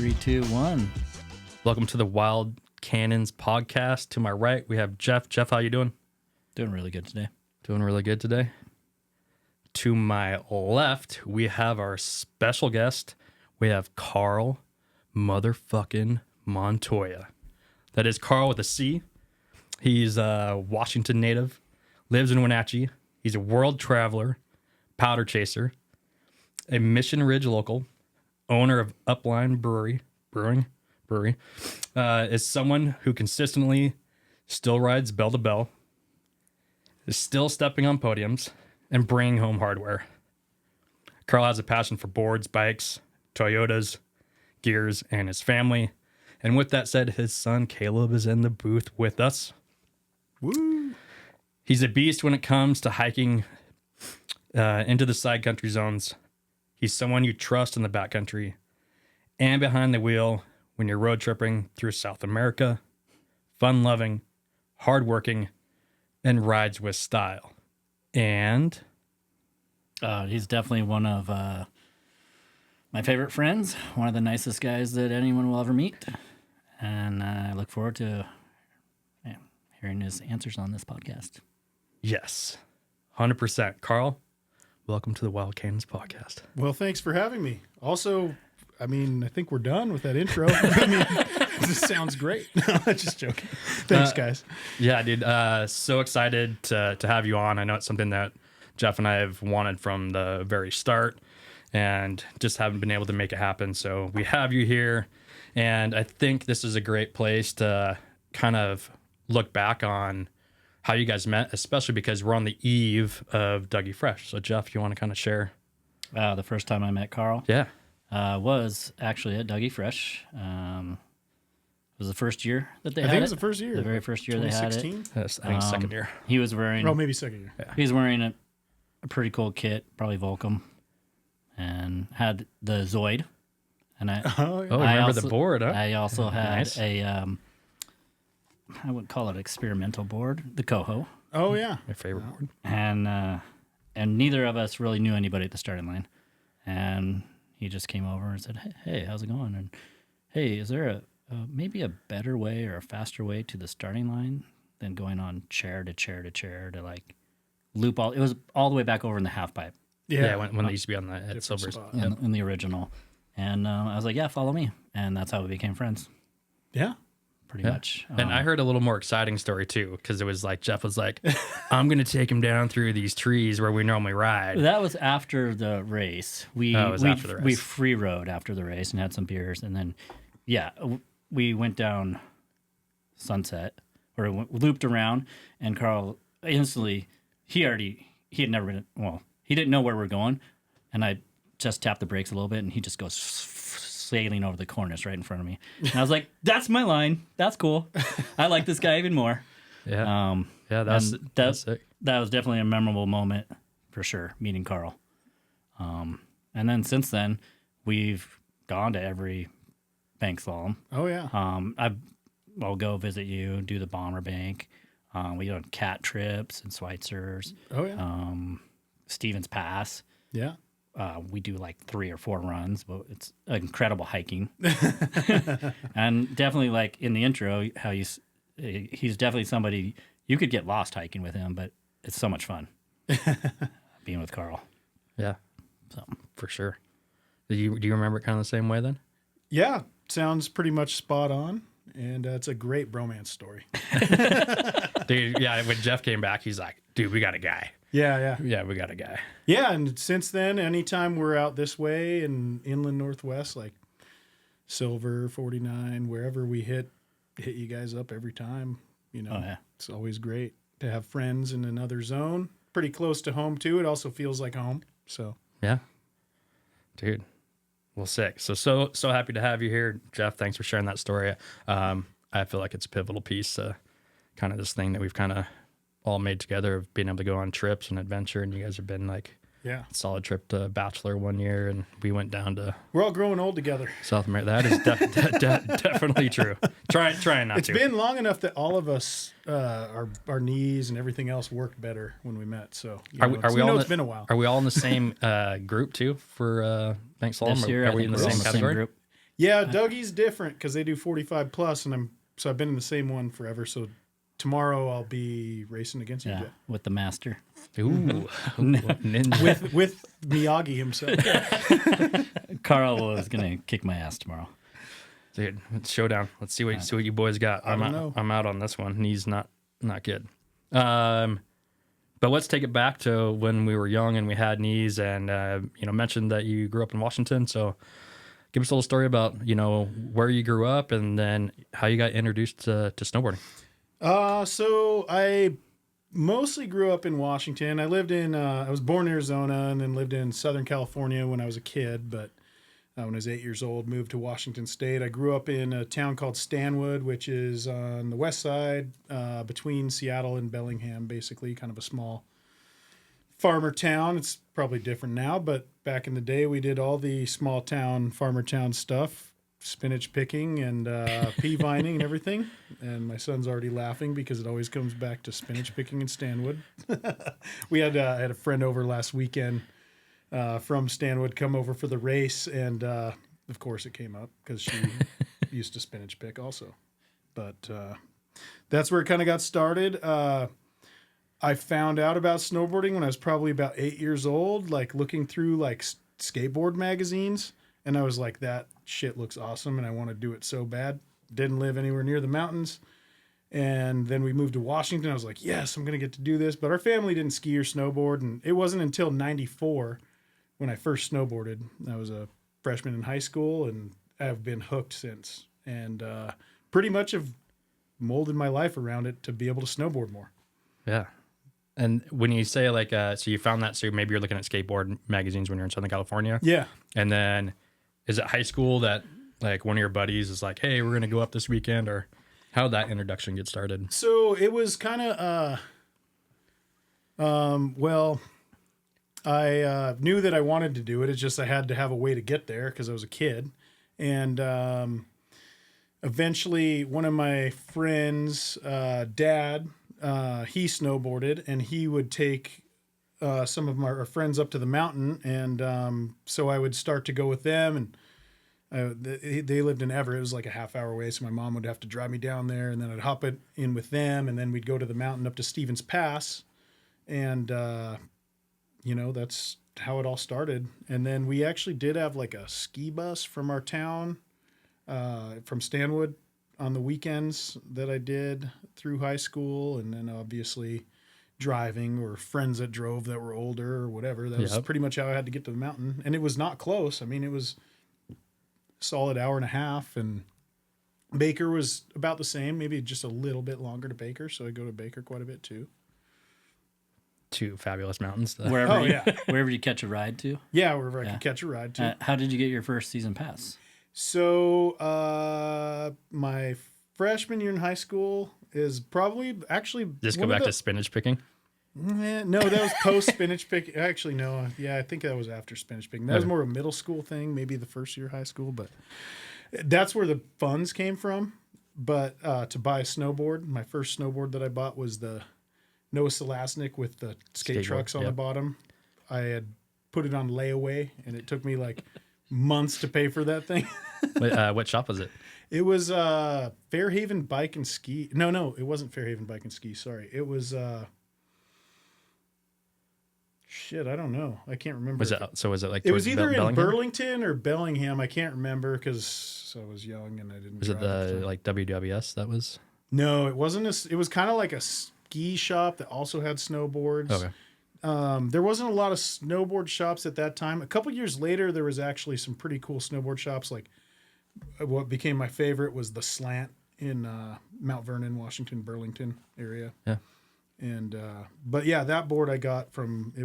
3, 2, 1. Welcome to the Wild Cannons podcast. To my right, we have Jeff. Jeff, how you doing? Doing really good today. Doing really good today. To my left, we have our special guest. We have Carl motherfucking Montoya. That is Carl with a C. He's a Washington native, lives in Wenatchee. He's a world traveler, powder chaser, a Mission Ridge local, owner of Upline Brewing, is someone who consistently still rides bell to bell, is still stepping on podiums, and bringing home hardware. Carl has a passion for boards, bikes, Toyotas, gears, and his family. And with that said, his son Caleb is in the booth with us. Woo! He's a beast when it comes to hiking into the side country zones. He's someone you trust in the backcountry and behind the wheel when you're road tripping through South America. Fun-loving, hardworking, and rides with style. And He's definitely one of my favorite friends, one of the nicest guys that anyone will ever meet. And I look forward to hearing his answers on this podcast. yes, 100%. Carl, welcome to the Wild Cannons podcast. Well, thanks for having me. Also, I think we're done with that intro. This sounds great. Just joking. Thanks, guys. Yeah, dude. So excited to have you on. I know it's something that Jeff and I have wanted from the very start and just haven't been able to make it happen. So we have you here. And I think this is a great place to kind of look back on how you guys met, especially because we're on the eve of Dougie Fresh. So, Jeff, you want to kind of share? The first time I met Carl Yeah. was actually at Dougie Fresh. It was the first year that they had it. I think it was the first year. The very first year they had it. 2016? Yes, I think second year. He was wearing... Oh, maybe second year. Yeah. He was wearing a pretty cool kit, probably Volcom, and had the Zoid. And I Oh, yeah. Oh, I remember also- the board, huh? I also had Nice. a I wouldn't call it experimental board, the Coho, Oh, yeah. My favorite board. and neither of us really knew anybody at the starting line, and he just came over and said, "Hey, how's it going? And hey, is there maybe a better way or a faster way to the starting line than going on chair to chair to chair to like loop all? It was all the way back over in the half pipe Yeah, when they used to be on the at Different Silvers. spot. in the original, and I was like, yeah, follow me, and that's how we became friends, Yeah. pretty Yeah. much. And I heard a little more exciting story too, because it was like Jeff was like, "I'm gonna take him down through these trees where we normally ride." That was after the race. We after the race. we free rode after the race and had some beers, and then we went down Sunset or looped around, and Carl instantly he had never been he didn't know where we're going, and I just tapped the brakes a little bit, and he just goes sailing over the cornice right in front of me, and I was like, "That's my line. That's cool. I like this guy even more." Yeah, that's and sick. That was definitely a memorable moment for sure, meeting Carl. And then since then, we've gone to every bank slalom. Oh, yeah. I'll go visit you, do the bomber bank. We go on cat trips and Schweitzers. Oh, yeah. Stevens Pass. Yeah. We do like 3 or 4 runs, but it's incredible hiking. And definitely, like in the intro, he's definitely somebody you could get lost hiking with him, but it's so much fun being with Carl. Yeah, So for sure. Do you remember it kind of the same way then? Yeah. Sounds pretty much spot on. And it's a great bromance story. Dude, yeah. When Jeff came back, he's like, "Dude, we got a guy. Yeah, yeah. Yeah, we got a guy." Yeah, and since then, anytime we're out this way in inland Northwest, like Silver, 49, wherever we hit you guys up every time. You know, Oh, yeah. It's always great to have friends in another zone. Pretty close to home, too. It also feels like home. So, Yeah, dude. Well, sick. So happy to have you here, Jeff. Thanks for sharing that story. I feel like it's a pivotal piece, kind of this thing that we've kind of all made together of being able to go on trips and adventure. And you guys have been like yeah. solid trip to Bachelor one year, and we went down to We're all growing old together. South America. That is definitely true. Trying not It's to. been long enough that all of us, our knees and everything else worked better when we met. So, Are we all? it's been a while. Are we all in the same group too for Bank Slalom? this year, Are I we think in the we're all same category? group. Yeah, Dougie's different because they do 45 plus, and I've been in the same one forever. So tomorrow I'll be racing against you, Yeah, Jeff. with the master. Ooh, ninja. with Miyagi himself. Carl was gonna kick my ass tomorrow. Dude, it's showdown. Let's see what you boys got. I don't know. I'm out on this one. He's not good. But let's take it back to when we were young and we had knees, and mentioned that you grew up in Washington. So give us a little story about where you grew up and then how you got introduced to snowboarding. So I mostly grew up in Washington. I was born in Arizona and then lived in Southern California when I was a kid, but when I was 8 years old, moved to Washington State. I grew up in a town called Stanwood, which is on the west side, between Seattle and Bellingham, basically, kind of a small farmer town. It's probably different now, but back in the day, we did all the small town, farmer town stuff, spinach picking and pea vining and everything. And my son's already laughing because it always comes back to spinach picking in Stanwood. We had I had a friend over last weekend from Stanwood come over for the race, and of course it came up because she used to spinach pick also. But that's where it kind of got started. I found out about snowboarding when I was probably about 8 years old, like looking through like skateboard magazines, and I was like, that shit looks awesome and I want to do it so bad. Didn't live anywhere near the mountains. And then we moved to Washington. I was like, yes, I'm going to get to do this. But our family didn't ski or snowboard, and it wasn't until 94 when I first snowboarded. I was a freshman in high school, and I've been hooked since. And pretty much have molded my life around it to be able to snowboard more. Yeah. And when you say like, so you found that, so maybe you're looking at skateboard magazines when you're in Southern California. Yeah. And then is it high school that like one of your buddies is like, hey, we're going to go up this weekend, or how did that introduction get started? So it was kind of, I knew that I wanted to do it. It's just I had to have a way to get there because I was a kid. And eventually one of my friends' dad, he snowboarded, and he would take some of our friends up to the mountain. And so I would start to go with them, and they lived in Everett. It was like a half-hour away, so my mom would have to drive me down there, and then I'd hop it in with them, and then we'd go to the mountain up to Stevens Pass, and that's how it all started. And then we actually did have like a ski bus from our town, from Stanwood, on the weekends that I did through high school, and then obviously driving, or friends that drove that were older or whatever. That was pretty much how I had to get to the mountain, and it was not close. I mean, it was solid hour and a half, and Baker was about the same, maybe just a little bit longer to Baker, so I go to Baker quite a bit too. Two fabulous mountains. Wherever you catch a ride to. Yeah, wherever I could catch a ride to. How did you get your first season pass? So my freshman year in high school is probably actually Just go back to spinach picking. No, that was post spinach pick. Actually, no. Yeah, I think that was after spinach picking. That was more a middle school thing, maybe the first year of high school. But that's where the funds came from. But to buy a snowboard, my first snowboard that I bought was the Noah Selasnik with the skate trucks on the bottom. I had put it on layaway, and it took me like months to pay for that thing. What shop was it? It was Fairhaven Bike and Ski. No, it wasn't Fairhaven Bike and Ski. Sorry. It was shit, I don't know. I can't remember. Was it like it was either in Bellingham? Burlington or Bellingham. I can't remember because I was young and I didn't. Was it the like WWS that was? No, it wasn't. It was kind of like a ski shop that also had snowboards. Okay. There wasn't a lot of snowboard shops at that time. A couple years later, there was actually some pretty cool snowboard shops. Like what became my favorite was the Slant in Mount Vernon, Washington, Burlington area. Yeah. And but yeah, that board I got from I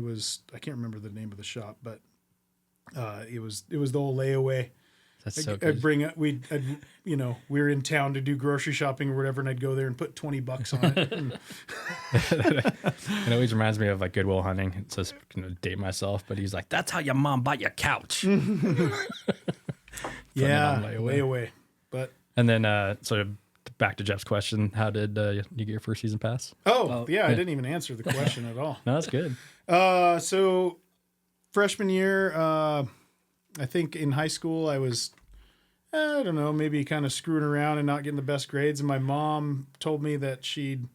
can't remember the name of the shop, but it was the old layaway. That's so I'd good. bring it. We were in town to do grocery shopping or whatever, and I'd go there and put $20 on it. And It always reminds me of like Goodwill Hunting. It says, date myself, but he's like, "That's how your mom bought your couch." yeah, layaway. But and then sort of back to Jeff's question, how did you get your first season pass? I didn't even answer the question at all. No, that's good. So freshman year, I think in high school I was I don't know, maybe kind of screwing around and not getting the best grades. And my mom told me that she'd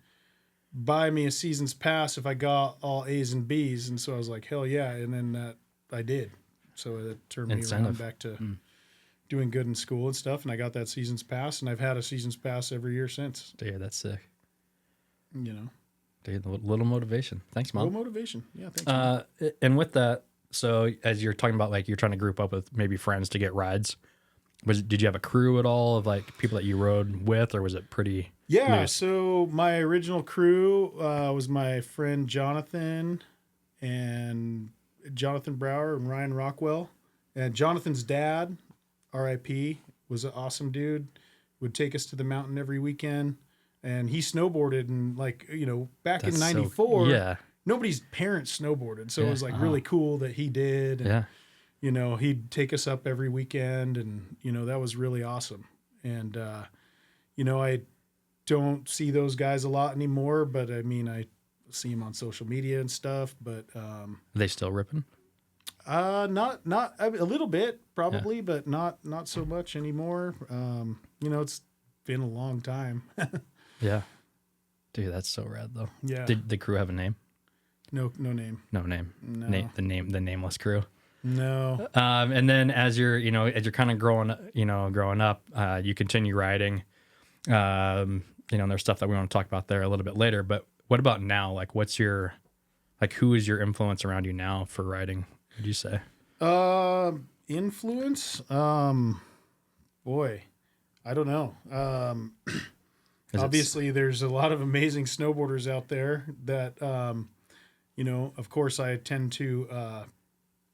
buy me a season's pass if I got all A's and B's. And so I was like, hell yeah. And then I did. So that turned me around back to doing good in school and stuff. And I got that season's pass, and I've had a season's pass every year since. Dude, that's sick. You know. Dude, a little motivation. Thanks, Mom. Little motivation. Yeah, thanks. And with that, so as you're talking about, like, you're trying to group up with maybe friends to get rides, did you have a crew at all of, like, people that you rode with, or was it pretty loose? So my original crew was my friend Jonathan Brower and Ryan Rockwell. And Jonathan's dad, RIP, was an awesome dude, would take us to the mountain every weekend. And he snowboarded, and, like, you know, back in 94, nobody's parents snowboarded. So it was like really cool that he did. And, you know, he'd take us up every weekend, and, you know, that was really awesome. And, you know, I don't see those guys a lot anymore, but I mean, I see them on social media and stuff, but, Are they still ripping? not a little bit probably, but not so much anymore. You know, it's been a long time. Yeah. Dude, that's so rad though. Yeah. Did the crew have a name? No name. No name. No. The nameless crew. No. And then as you're kind of growing up, you continue riding. You know, and there's stuff that we want to talk about there a little bit later, but what about now? Like, who is your influence around you now for riding? Would you say? Influence? Boy, I don't know. Obviously there's a lot of amazing snowboarders out there that, you know, of course I tend to,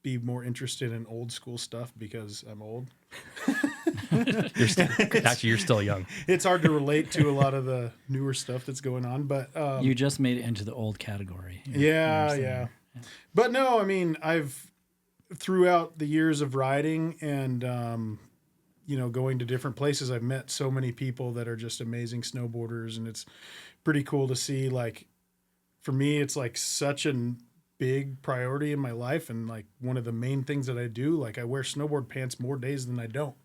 be more interested in old school stuff because I'm old. You're still young. It's hard to relate to a lot of the newer stuff that's going on, but you just made it into the old category. Yeah. But no, I mean, throughout the years of riding and you know, going to different places, I've met so many people that are just amazing snowboarders, and it's pretty cool to see. Like, for me, it's like such a big priority in my life, and like one of the main things that I do. Like, I wear snowboard pants more days than I don't.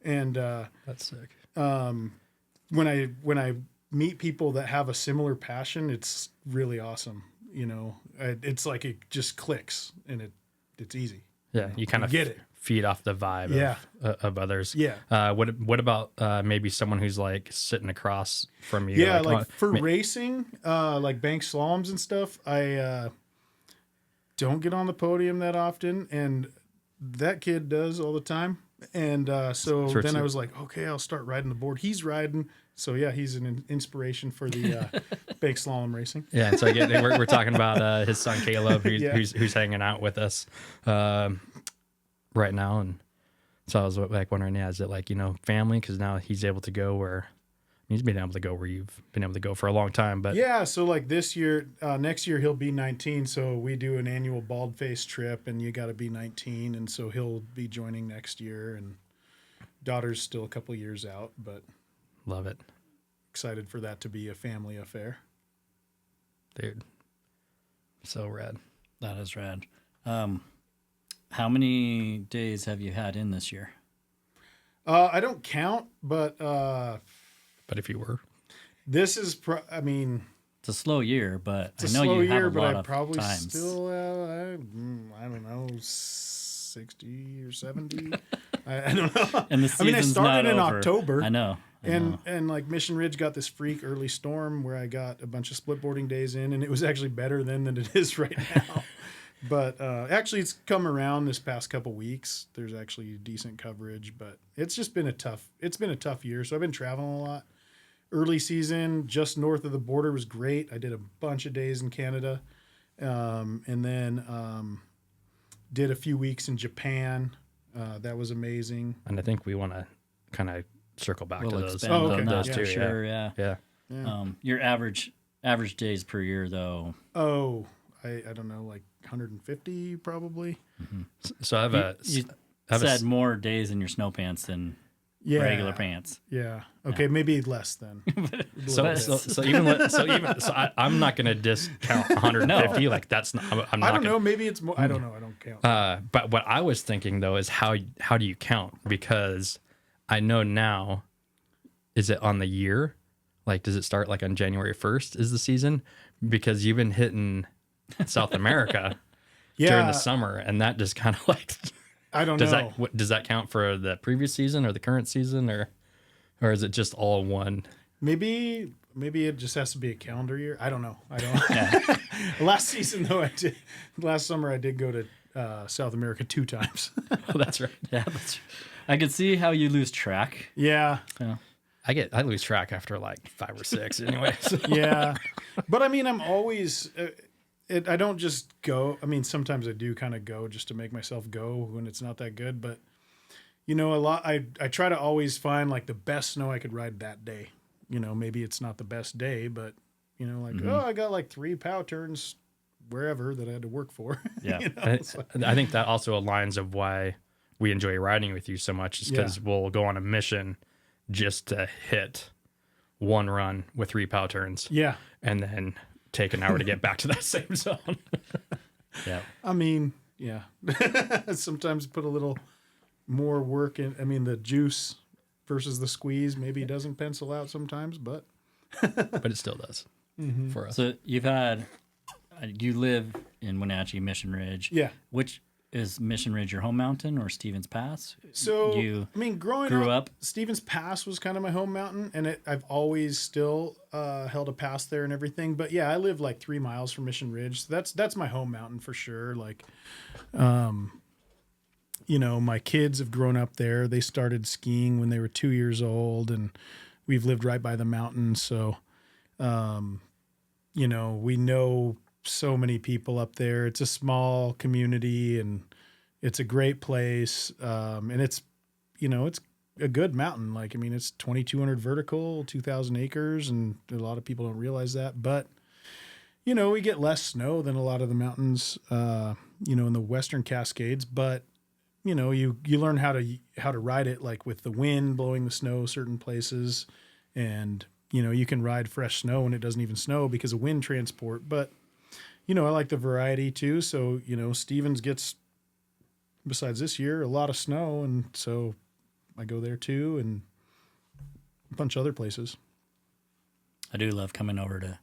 And that's sick. When I meet people that have a similar passion, it's really awesome. You know, it's like it just clicks, and it's easy. Yeah, you kind of get it. Feed off the vibe of others. Yeah. What about maybe someone who's like sitting across from you? Yeah, like for racing, like bank slaloms and stuff, I don't get on the podium that often, and that kid does all the time. And so then I was like, okay, I'll start riding the board. He's riding. So yeah, he's an inspiration for the bank slalom racing. Yeah, and so again, we're talking about his son Caleb, who's hanging out with us right now, and so I was like wondering, is it like, you know, family? Because now he's able to go where he's been able to go where you've been able to go for a long time. But yeah, so like this year, next year he'll be 19, so we do an annual bald face trip, and you got to be 19, and so he'll be joining next year. And daughter's still a couple years out, but love it. Excited for that to be a family affair. Dude, so rad. That is rad. How many days have you had in this year? I don't count, but if you were, this is I mean, it's a slow year, but it's I know you have a but lot I of probably times. still I don't know, 60 or 70. I don't know. And the season's I started in over. October. I know. And like Mission Ridge got this freak early storm where I got a bunch of split boarding days in, and it was actually better then than it is right now. But actually, it's come around this past couple weeks. There's actually decent coverage, but it's just been a tough year. So I've been traveling a lot. Early season, just north of the border, was great. I did a bunch of days in Canada, and then did a few weeks in Japan. That was amazing. And I think we want to kind of circle back to those. Expand on those that, too. Sure, Yeah. Your average days per year, though. Oh, I don't know, like 150 probably. Mm-hmm. So I have you said more days in your snow pants than regular pants. Yeah. Okay, maybe less then. I'm not going to discount 150. No. Like that's not. I'm not I don't know. Maybe it's more. I don't know. I don't count. But what I was thinking though is how do you count? Because I know now, is it on the year? Like, does it start like on January 1st is the season? Because you've been hitting South America during the summer, and that just kind of like, I don't does know. does that count for the previous season or the current season, or is it just all one? Maybe it just has to be a calendar year. I don't know. I don't. Last season though, last summer I did go to South America 2 times. Oh, that's right. Yeah, I could see how you lose track. Yeah. Yeah. I lose track after like 5 or 6 anyway. So. Yeah. But I mean, I'm always, I don't just go. I mean, sometimes I do kind of go just to make myself go when it's not that good. But, you know, I try to always find like the best snow I could ride that day. You know, maybe it's not the best day, but, you know, like, oh, I got like 3 pow turns wherever that I had to work for. Yeah. You know, I think that also aligns of why we enjoy riding with you so much is because we'll go on a mission just to hit one run with 3 pow turns. Yeah. And then take an hour to get back to that same zone. Yeah. I mean, yeah. Sometimes put a little more work in. I mean, the juice versus the squeeze maybe doesn't pencil out sometimes, but it still does for us. So you live in Wenatchee, Mission Ridge. yeah. Which is Mission Ridge your home mountain or Stevens Pass? So you I mean, growing grew up. Stevens Pass was kind of my home mountain, and I've always still held a pass there and everything. But yeah, I live like 3 miles from Mission Ridge. So that's my home mountain for sure. Like, you know, my kids have grown up there. They started skiing when they were 2 years old, and we've lived right by the mountain. So, you know, we know so many people up there. It's a small community, and it's a great place. And it's, you know, it's a good mountain. Like, I mean, it's 2,200 vertical, 2,000 acres, and a lot of people don't realize that. But, you know, we get less snow than a lot of the mountains, you know, in the Western Cascades. But, you know, you learn how to ride it, like with the wind blowing the snow certain places, and, you know, you can ride fresh snow when it doesn't even snow because of wind transport. But, you know, I like the variety too. So, you know, Stevens gets, besides this year, a lot of snow. And so I go there too, and a bunch of other places. I do love coming over to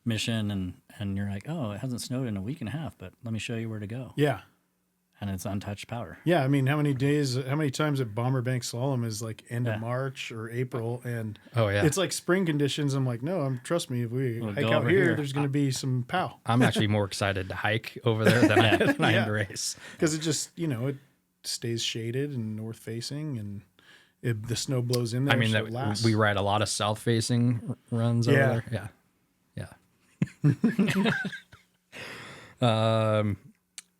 Mission and you're like, oh, it hasn't snowed in a week and a half, but let me show you where to go. Yeah. And it's untouched powder. Yeah. I mean, how many times at Bomber Bank Slalom is like end of March or April, and it's like spring conditions. I'm like, no, trust me, if we hike out here, there's going to be some pow. I'm actually more excited to hike over there than I am to race. Because it just, you know, it stays shaded and north facing, and the snow blows in there. I mean, so it lasts. we ride a lot of south facing runs over there. Yeah.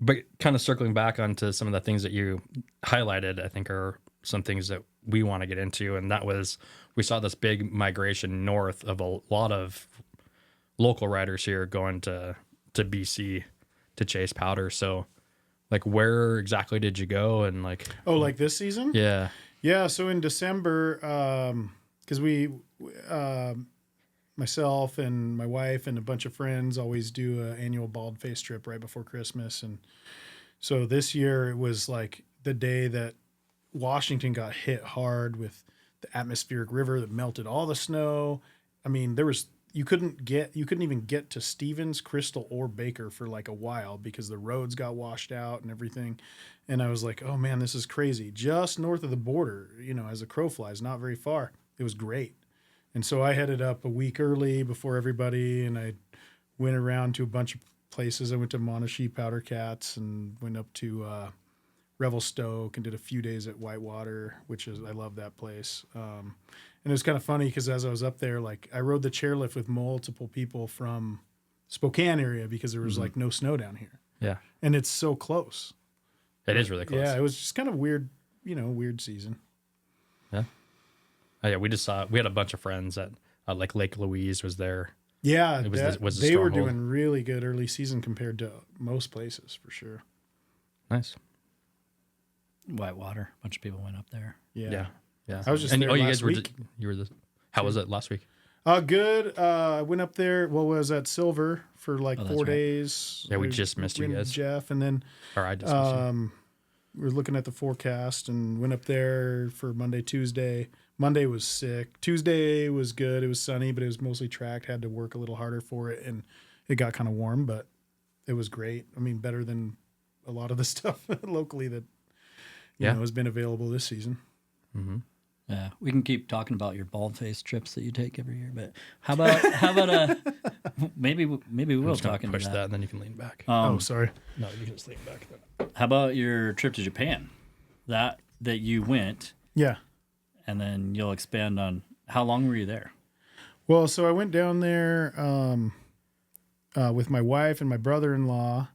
But kind of circling back onto some of the things that you highlighted, I think are some things that we want to get into. And that was, we saw this big migration north of a lot of local riders here going to BC to chase powder. So like, where exactly did you go? And like, like this season? Yeah. Yeah. So in December, cause myself and my wife and a bunch of friends always do an annual bald face trip right before Christmas. And so this year it was like the day that Washington got hit hard with the atmospheric river that melted all the snow. I mean, you couldn't even get to Stevens, Crystal, or Baker for like a while because the roads got washed out and everything. And I was like, oh man, this is crazy. Just north of the border, you know, as the crow flies, not very far. It was great. And so I headed up a week early before everybody, and I went around to a bunch of places. I went to Montoya Powder Cats and went up to Revelstoke and did a few days at Whitewater, I love that place. And it was kind of funny because as I was up there, like I rode the chairlift with multiple people from Spokane area because there was like no snow down here. Yeah. And it's so close. It is really close. Yeah, it was just kind of weird, you know, weird season. Yeah. Oh, yeah, we had a bunch of friends that like Lake Louise was there. Yeah, it was they were stronghold. doing really good early season compared to most places for sure. Nice. Whitewater, a bunch of people went up there. Yeah. I was just and there you last guys week. How was it last week? Good. I went up there. Was at Silver for like 4 days. Yeah, we just missed you guys. Jeff, and then Or I just missed you. were looking at the forecast and went up there for Monday, Tuesday. Monday was sick. Tuesday was good. It was sunny, but it was mostly tracked. Had to work a little harder for it, and it got kind of warm, but it was great. I mean, better than a lot of the stuff locally that you know has been available this season. Mm-hmm. Yeah, we can keep talking about your bald-faced trips that you take every year, but how about maybe we will talk into push that, and then you can lean back. Oh, sorry. No, you can just lean back. Then. How about your trip to Japan? That you went, Yeah. and then you'll expand on how long were you there? Well, so I went down there with my wife and my brother-in-law.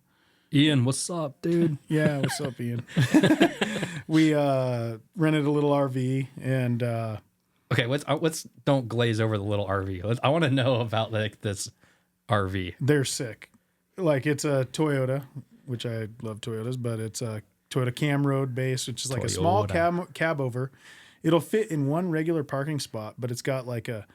Ian, what's up, dude? Yeah, what's up, Ian? We rented a little RV and Okay, let's don't glaze over the little RV. I want to know about like this RV. they're sick. Like it's a Toyota, which I love Toyotas, but it's a Toyota Cam Road base, which is like a small cab over. It'll fit in one regular parking spot, but it's got like a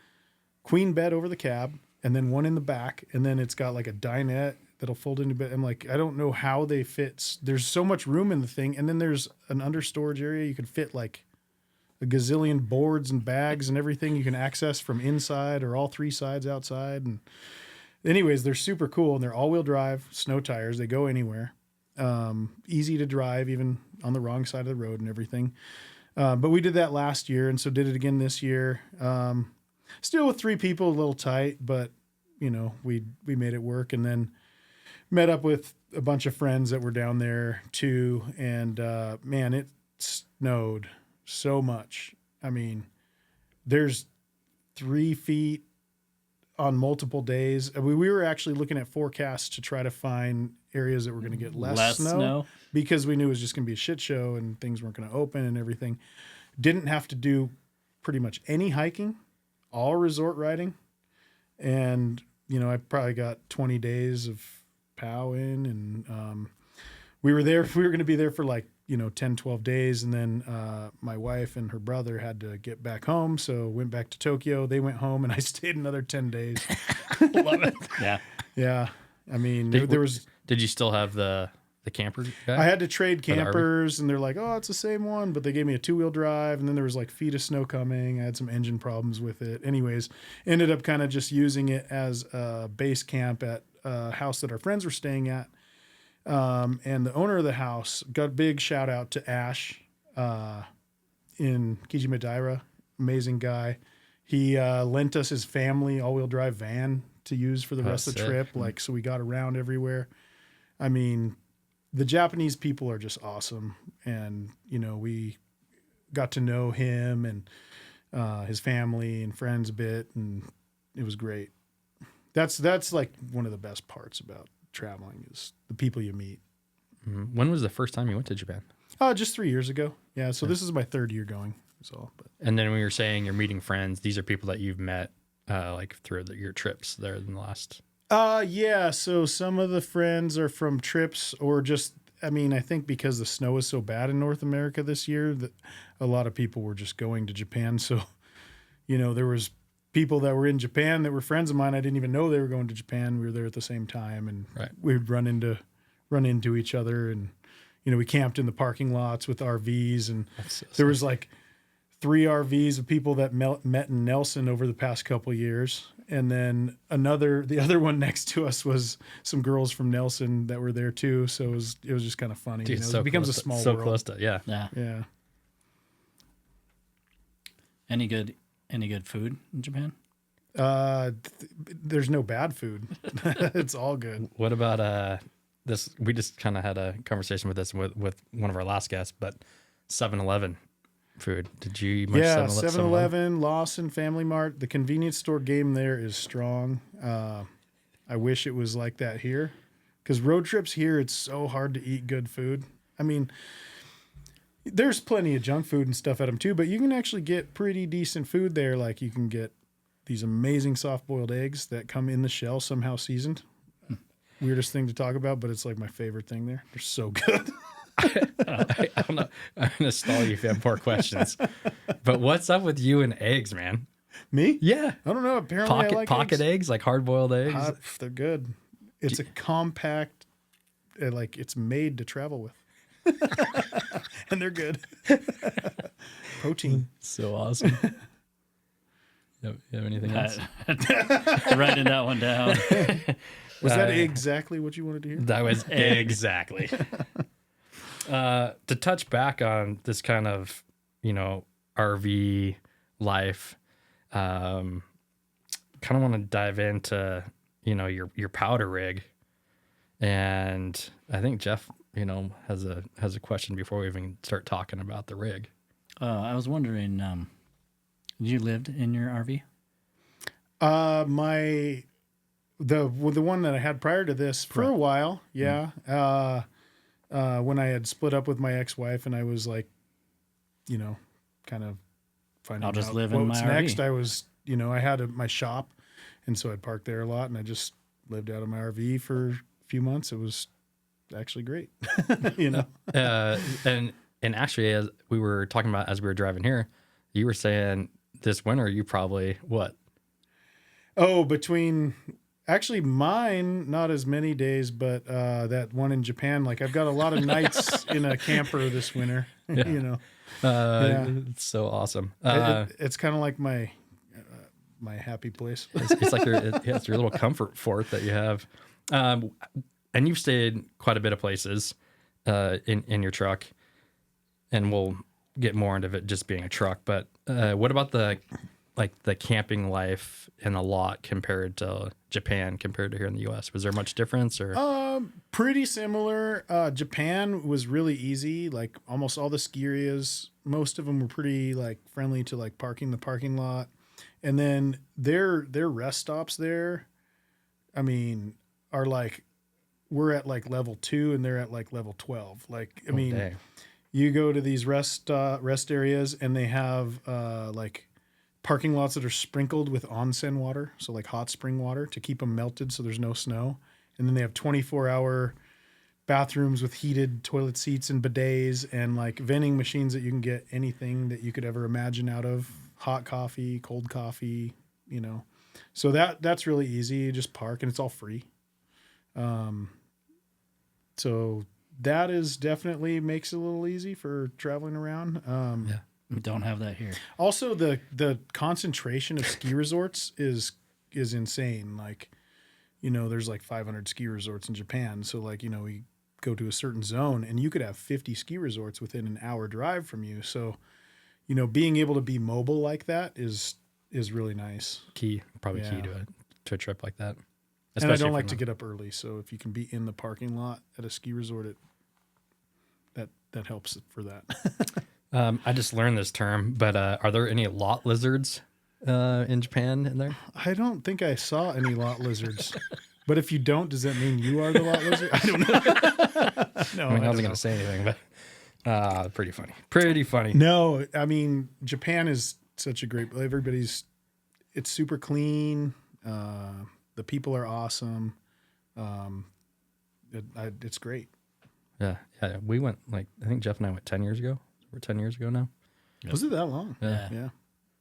queen bed over the cab and then one in the back, and then it's got like a dinette that'll fold into bed. I'm like, I don't know how they fit. There's so much room in the thing, and then there's an under storage area. You could fit like a gazillion boards and bags and everything you can access from inside or all three sides outside. And anyways, they're super cool, and they're all-wheel drive, snow tires. They go anywhere. Easy to drive, even on the wrong side of the road and everything. But we did that last year, and so did it again this year. Still with 3 people, a little tight, but you know, we made it work, and then met up with a bunch of friends that were down there too. And man, it snowed so much. I mean, there's 3 feet on multiple days. We were actually looking at forecasts to try to find areas that were going to get less snow because we knew it was just going to be a shit show and things weren't going to open and everything. Didn't have to do pretty much any hiking, all resort riding. And, you know, I probably got 20 days of POW in, and we were going to be there for like, you know, 10, 12 days. And then my wife and her brother had to get back home. So went back to Tokyo. They went home, and I stayed another 10 days. Love it. Yeah. Yeah. I mean, Did you still have the camper guy? I had to trade campers, and they're like, oh, it's the same one, but they gave me a 2-wheel drive, and then there was like feet of snow coming. I had some engine problems with it. Anyways, ended up kind of just using it as a base camp at a house that our friends were staying at. And the owner of the house, got a big shout out to Ash in Kijimadaira, amazing guy. He lent us his family all-wheel drive van to use for the rest of the trip. Like, so we got around everywhere. I mean, the Japanese people are just awesome. And, you know, we got to know him and his family and friends a bit, and it was great. That's like one of the best parts about traveling is the people you meet. Mm-hmm. When was the first time you went to Japan? Just 3 years ago. Yeah. So this is my 3rd year going. So, and then when you're saying you're meeting friends, these are people that you've met like through your trips there in the last. Yeah. So some of the friends are from trips or just, I mean, I think because the snow is so bad in North America this year that a lot of people were just going to Japan. So, you know, there was people that were in Japan that were friends of mine. I didn't even know they were going to Japan. We were there at the same time, and we'd run into each other, and, you know, we camped in the parking lots with RVs, and there was like 3 RVs of people that met in Nelson over the past couple of years. And then the other one next to us was some girls from Nelson that were there too. So it was just kind of funny. Dude, you know, it becomes a small world. So close to, yeah. Any good food in Japan? There's no bad food. It's all good. What about this? We just kind of had a conversation with this with one of our last guests, but 7-Eleven food. Did you? Yeah, 7-Eleven, Lawson, Family Mart. The convenience store game there is strong. I wish it was like that here, because road trips here, it's so hard to eat good food. I mean, there's plenty of junk food and stuff at them too, but you can actually get pretty decent food there. Like you can get these amazing soft-boiled eggs that come in the shell somehow seasoned. Weirdest thing to talk about, but it's like my favorite thing there. They're so good. I don't know. I'm going to stall you if you have more questions. But what's up with you and eggs, man? Me? Yeah. I don't know. Apparently I like pocket eggs, like hard-boiled eggs. They're good. It's a compact, like it's made to travel with. and they're good. Protein. So awesome. You have anything else? Writing that one down. Was that exactly what you wanted to hear? That was exactly. To touch back on this kind of, RV life, kind of want to dive into, your powder rig. And I think Jeff, has a question before we even start talking about the rig. I was wondering, you lived in your RV? The one that I had prior to this for a while, yeah. When I had split up with my ex-wife and I was like, kind of finding I'll just out live what in my was RV. next. I was, I had my shop, and so I'd park there a lot, and I just lived out of my RV for a few months. It was actually great, And actually, as we were talking about as we were driving here, you were saying this winter you probably what? Oh, actually mine, not as many days, but that one in Japan, like I've got a lot of nights in a camper this winter, Yeah. Yeah. It's so awesome. It's kind of like my happy place. It's like it's your little comfort fort that you have. And you've stayed quite a bit of places in your truck, and we'll get more into it just being a truck. But what about the camping life in a lot compared to Japan, compared to here in the U.S.? Was there much difference or? Pretty similar. Japan was really easy. Like almost all the ski areas, most of them were pretty like friendly to like parking the parking lot. And then their rest stops there, I mean, are like, we're at like level 2 and they're at like level 12. Like, I mean, dang. you go to these rest areas and they have like parking lots that are sprinkled with onsen water. So like hot spring water to keep them melted so there's no snow. And then they have 24-hour bathrooms with heated toilet seats and bidets and like vending machines that you can get anything that you could ever imagine out of. Hot coffee, cold coffee, So that's really easy. You just park and it's all free. So that is definitely makes it a little easy for traveling around. Yeah. We don't have that here. Also, the concentration of ski resorts is insane. Like, there's like 500 ski resorts in Japan. So like, we go to a certain zone and you could have 50 ski resorts within an hour drive from you. So, being able to be mobile like that is really nice. Probably Yeah. key to a trip like that. And I don't like to get up early. So if you can be in the parking lot at a ski resort, that helps for that. I just learned this term, but are there any lot lizards in Japan in there? I don't think I saw any lot lizards. But if you don't, does that mean you are the lot lizard? I don't know. No, I wasn't going to say anything, but pretty funny. Pretty funny. No, I mean, Japan is such a great, it's super clean. The people are awesome. It's great. Yeah. We went I think Jeff and I went 10 years ago. We're 10 years ago now. Yep. Was it that long? Yeah. Yeah.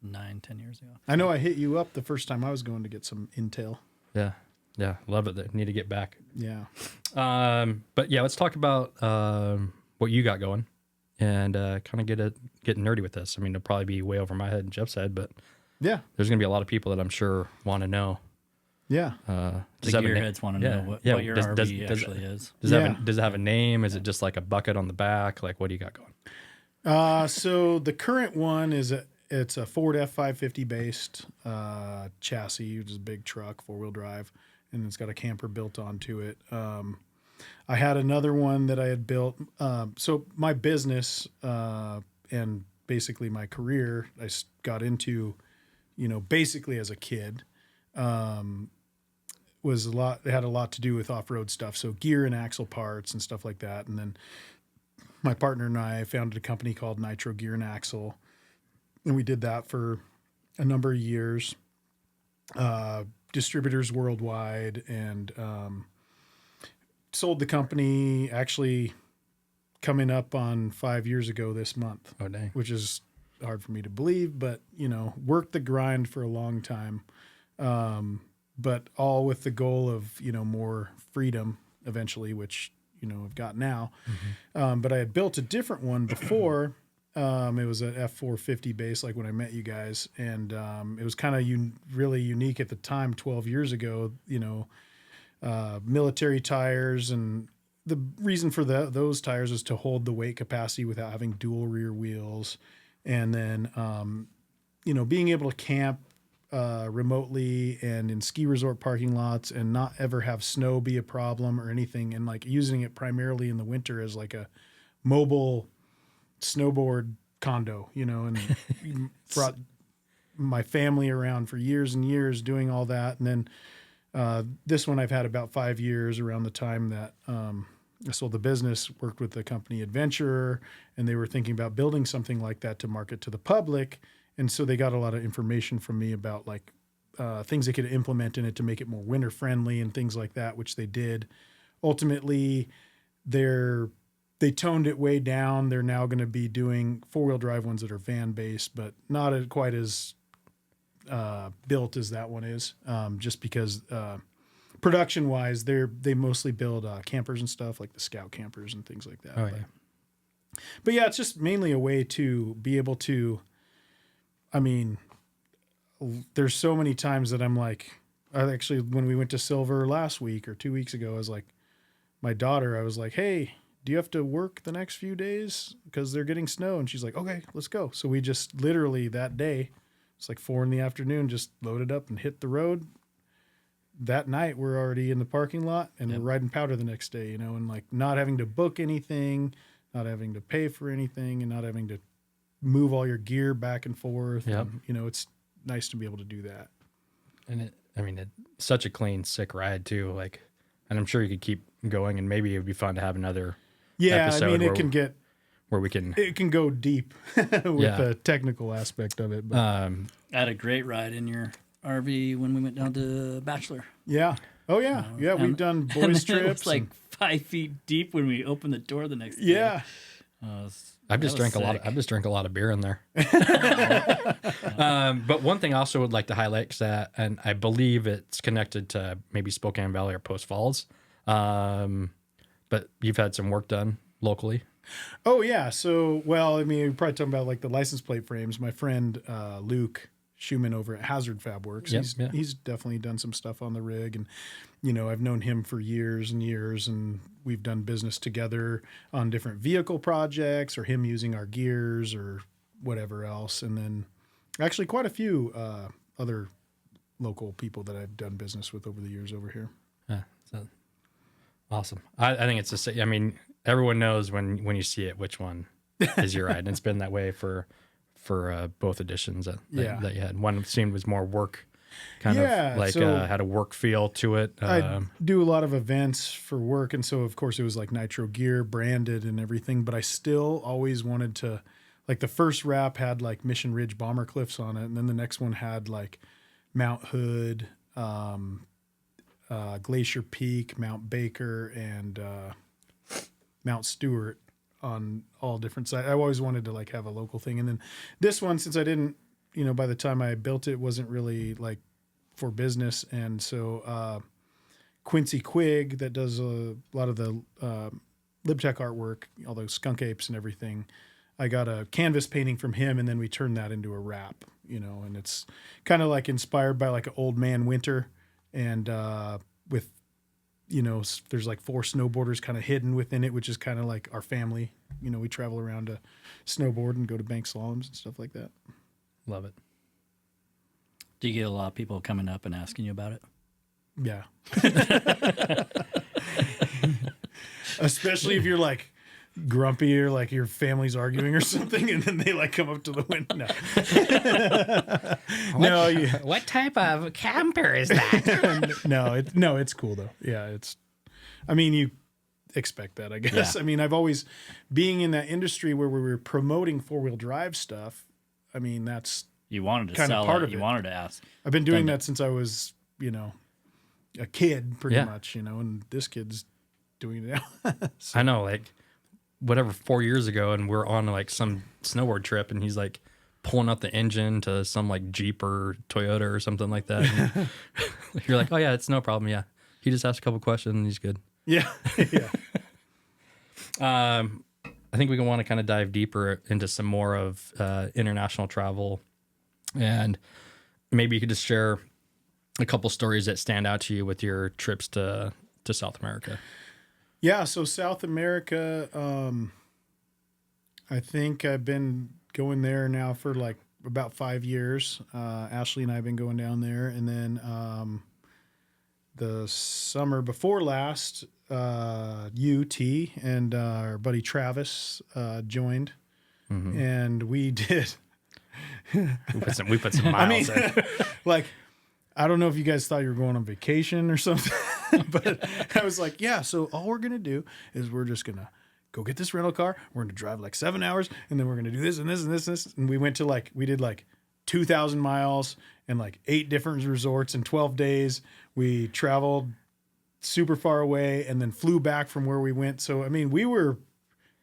9-10 years ago. I know I hit you up the first time I was going to get some intel. Yeah. Yeah. Love it. Need to get back. Yeah. But yeah, let's talk about what you got going and kind of get nerdy with this. I mean, it'll probably be way over my head and Jeff's head, but Yeah. there's going to be a lot of people that I'm sure want to know. Yeah. The Does it have a gearheads want to yeah, know what yeah, your does- RV does- actually is. Does Yeah. it have a name? Is it just like a bucket on the back? Like, what do you got going? So the current one it's a Ford F550 based chassis, which is a big truck, 4-wheel drive, and it's got a camper built onto it. I had another one that I had built. So my business and basically my career, I got into, basically as a kid. It had a lot to do with off-road stuff. So gear and axle parts and stuff like that. And then my partner and I founded a company called Nitro Gear and Axle. And we did that for a number of years, distributors worldwide, and sold the company actually coming up on 5 years ago this month. Oh, dang. Which is hard for me to believe, but, worked the grind for a long time. But all with the goal of, more freedom eventually, which, I've got now. But I had built a different one before. It was an F450 base, like when I met you guys, and it was kind of really unique at the time, 12 years ago. Military tires, and the reason for those tires is to hold the weight capacity without having dual rear wheels, and then being able to camp remotely and in ski resort parking lots and not ever have snow be a problem or anything, and like using it primarily in the winter as like a mobile snowboard condo, and brought my family around for years and years doing all that. And then this one I've had about 5 years. Around the time that I sold the business, worked with the company Adventurer, and they were thinking about building something like that to market to the public. And so they got a lot of information from me about like things they could implement in it to make it more winter friendly and things like that, which they did. Ultimately, they toned it way down. They're now going to be doing 4-wheel drive ones that are van based, but not quite as built as that one is. Just because production wise, they mostly build campers and stuff, like the Scout campers and things like that. Oh, yeah. But yeah, it's just mainly a way to be able to. I mean, there's so many times that I'm like, actually, when we went to Silver last week or 2 weeks ago, I was like, my daughter, I was like, hey, do you have to work the next few days? Because they're getting snow. And she's like, okay, let's go. So we just literally that day, it's like 4 p.m, just loaded up and hit the road. That night, we're already in the parking lot and we're riding powder the next day, and like not having to book anything, not having to pay for anything, and not having to move all your gear back and forth. Yep. And, it's nice to be able to do that. And it's such a clean, sick ride too. Like, and I'm sure you could keep going, and maybe it would be fun to have another. Yeah, episode it can go deep with the technical aspect of it. But. I had a great ride in your RV when we went down to Bachelor. Yeah. Oh yeah. We've done boys trips. It was like 5 feet deep when we opened the door the next day. Yeah. I've just drank a lot of beer in there. But one thing I also would like to highlight is that, and I believe it's connected to maybe Spokane Valley or Post Falls. But you've had some work done locally. Oh yeah. So, we're probably talking about like the license plate frames. My friend, Luke Schumann over at Hazard Fab Works. He's definitely done some stuff on the rig, and, I've known him for years and years, and we've done business together on different vehicle projects or him using our gears or whatever else. And then actually quite a few, other local people that I've done business with over the years over here. Yeah. So awesome. I think it's just, everyone knows when you see it, which one is your ride. And it's been that way for both editions that you had. One seemed was more work, kind of like had a work feel to it. I do a lot of events for work, and so of course it was like Nitro gear branded and everything, but I still always wanted to, like the first wrap had like Mission Ridge Bomber Cliffs on it, and then the next one had like Mount Hood, Glacier Peak, Mount Baker, and Mount Stewart on all different sides. I always wanted to like have a local thing. And then this one, since I didn't, by the time I built it, wasn't really like for business. And so Quincy Quigg, that does a lot of the LibTech artwork, all those skunk apes and everything, I got a canvas painting from him, and then we turned that into a wrap, and it's kind of like inspired by like an Old Man Winter, and with there's like 4 snowboarders kind of hidden within it, which is kind of like our family. We travel around to snowboard and go to bank slaloms and stuff like that. Love it. Do you get a lot of people coming up and asking you about it? Yeah. Especially if you're like grumpy or like your family's arguing or something, and then they like come up to the window. What type of camper is that? No, it's cool though. Yeah, you expect that, I guess. Yeah. I've always, being in that industry where we were promoting 4-wheel drive stuff, that's you wanted to kind sell of part it. of You it. wanted to ask. I've been doing that since I was, a kid pretty much, and this kid's doing it now. So. I know, like whatever, 4 years ago, and we're on like some snowboard trip, and he's like pulling out the engine to some like Jeep or Toyota or something like that. And you're like, oh yeah, it's no problem. Yeah. He just asked a couple questions and he's good. Yeah. Yeah. I think we want to kind of dive deeper into some more of international travel, and maybe you could just share a couple stories that stand out to you with your trips to South America. Yeah, so South America, I think I've been going there now for like about 5 years. Ashley and I have been going down there, and then the summer before last, UT and our buddy Travis joined, and we did. We put some miles in. Like, I don't know if you guys thought you were going on vacation or something, but I was like, yeah, so all we're going to do is we're just going to go get this rental car. We're going to drive like 7 hours, and then we're going to do this and this and this and this. And we did like 2,000 miles and like 8 different resorts in 12 days. We traveled super far away and then flew back from where we went. So, I mean, we were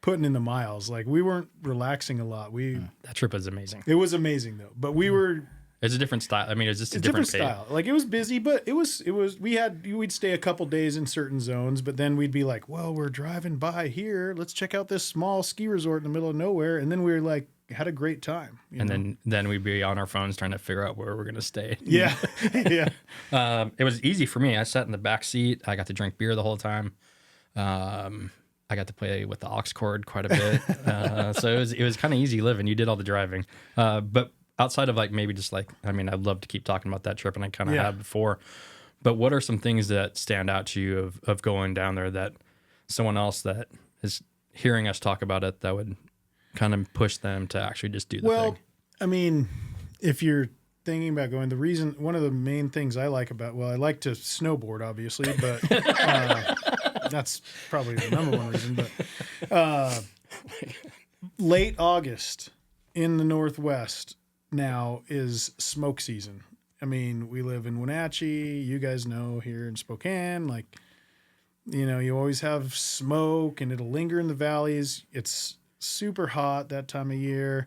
putting in the miles. Like, we weren't relaxing a lot. That trip was amazing. It was amazing though, but we were. It's a different style. I mean, it's just a different style. Like, it was busy, but we'd stay a couple days in certain zones, but then we'd be like, well, we're driving by here. Let's check out this small ski resort in the middle of nowhere. And then we were like, had a great time. Then we'd be on our phones trying to figure out where we're going to stay. Yeah. Yeah. It was easy for me. I sat in the back seat. I got to drink beer the whole time. I got to play with the aux cord quite a bit. So it was kind of easy living. You did all the driving. But outside of like maybe just like, I mean, I'd love to keep talking about that trip, and I kind of have before. But what are some things that stand out to you of going down there that someone else that is hearing us talk about it that would kind of push them to actually just do the thing? I mean, if you're thinking about going, one of the main things I like I like to snowboard, obviously, but that's probably the number one reason. But late August in the Northwest now is smoke season. I mean, we live in Wenatchee. You guys know here in Spokane, like, you know, you always have smoke and it'll linger in the valleys. It's super hot that time of year.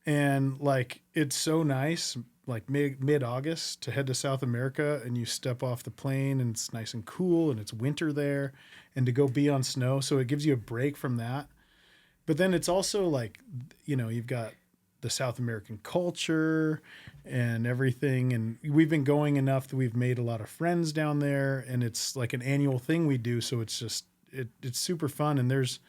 And like, it's so nice, like mid-August to head to South America, and you step off the plane and it's nice and cool and it's winter there, and to go be on snow. So it gives you a break from that. But then it's also like, you know, you've got the South American culture and everything. And we've been going enough that we've made a lot of friends down there, and it's like an annual thing we do. So it's just, it's super fun. And there's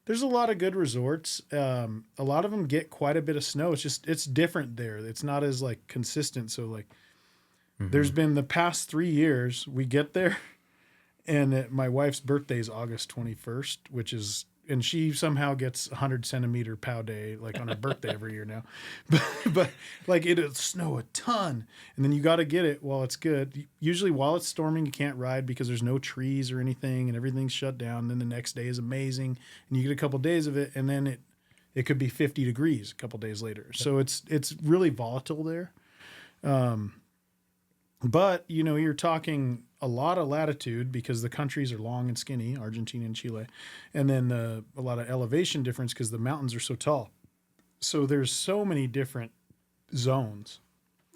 a lot of good resorts. A lot of them get quite a bit of snow. It's different there. It's not as like consistent. So like there's been the past 3 years we get there, and my wife's birthday is August 21st, and she somehow gets 100 centimeter pow day, like on her birthday every year now. But like it'll snow a ton, and then you got to get it while it's good. Usually while it's storming, you can't ride because there's no trees or anything, and everything's shut down. And then the next day is amazing, and you get a couple days of it, and then it could be 50 degrees a couple days later. So it's really volatile there. But, you know, you're talking a lot of latitude because the countries are long and skinny, Argentina and Chile, and then a lot of elevation difference because the mountains are so tall. So there's so many different zones,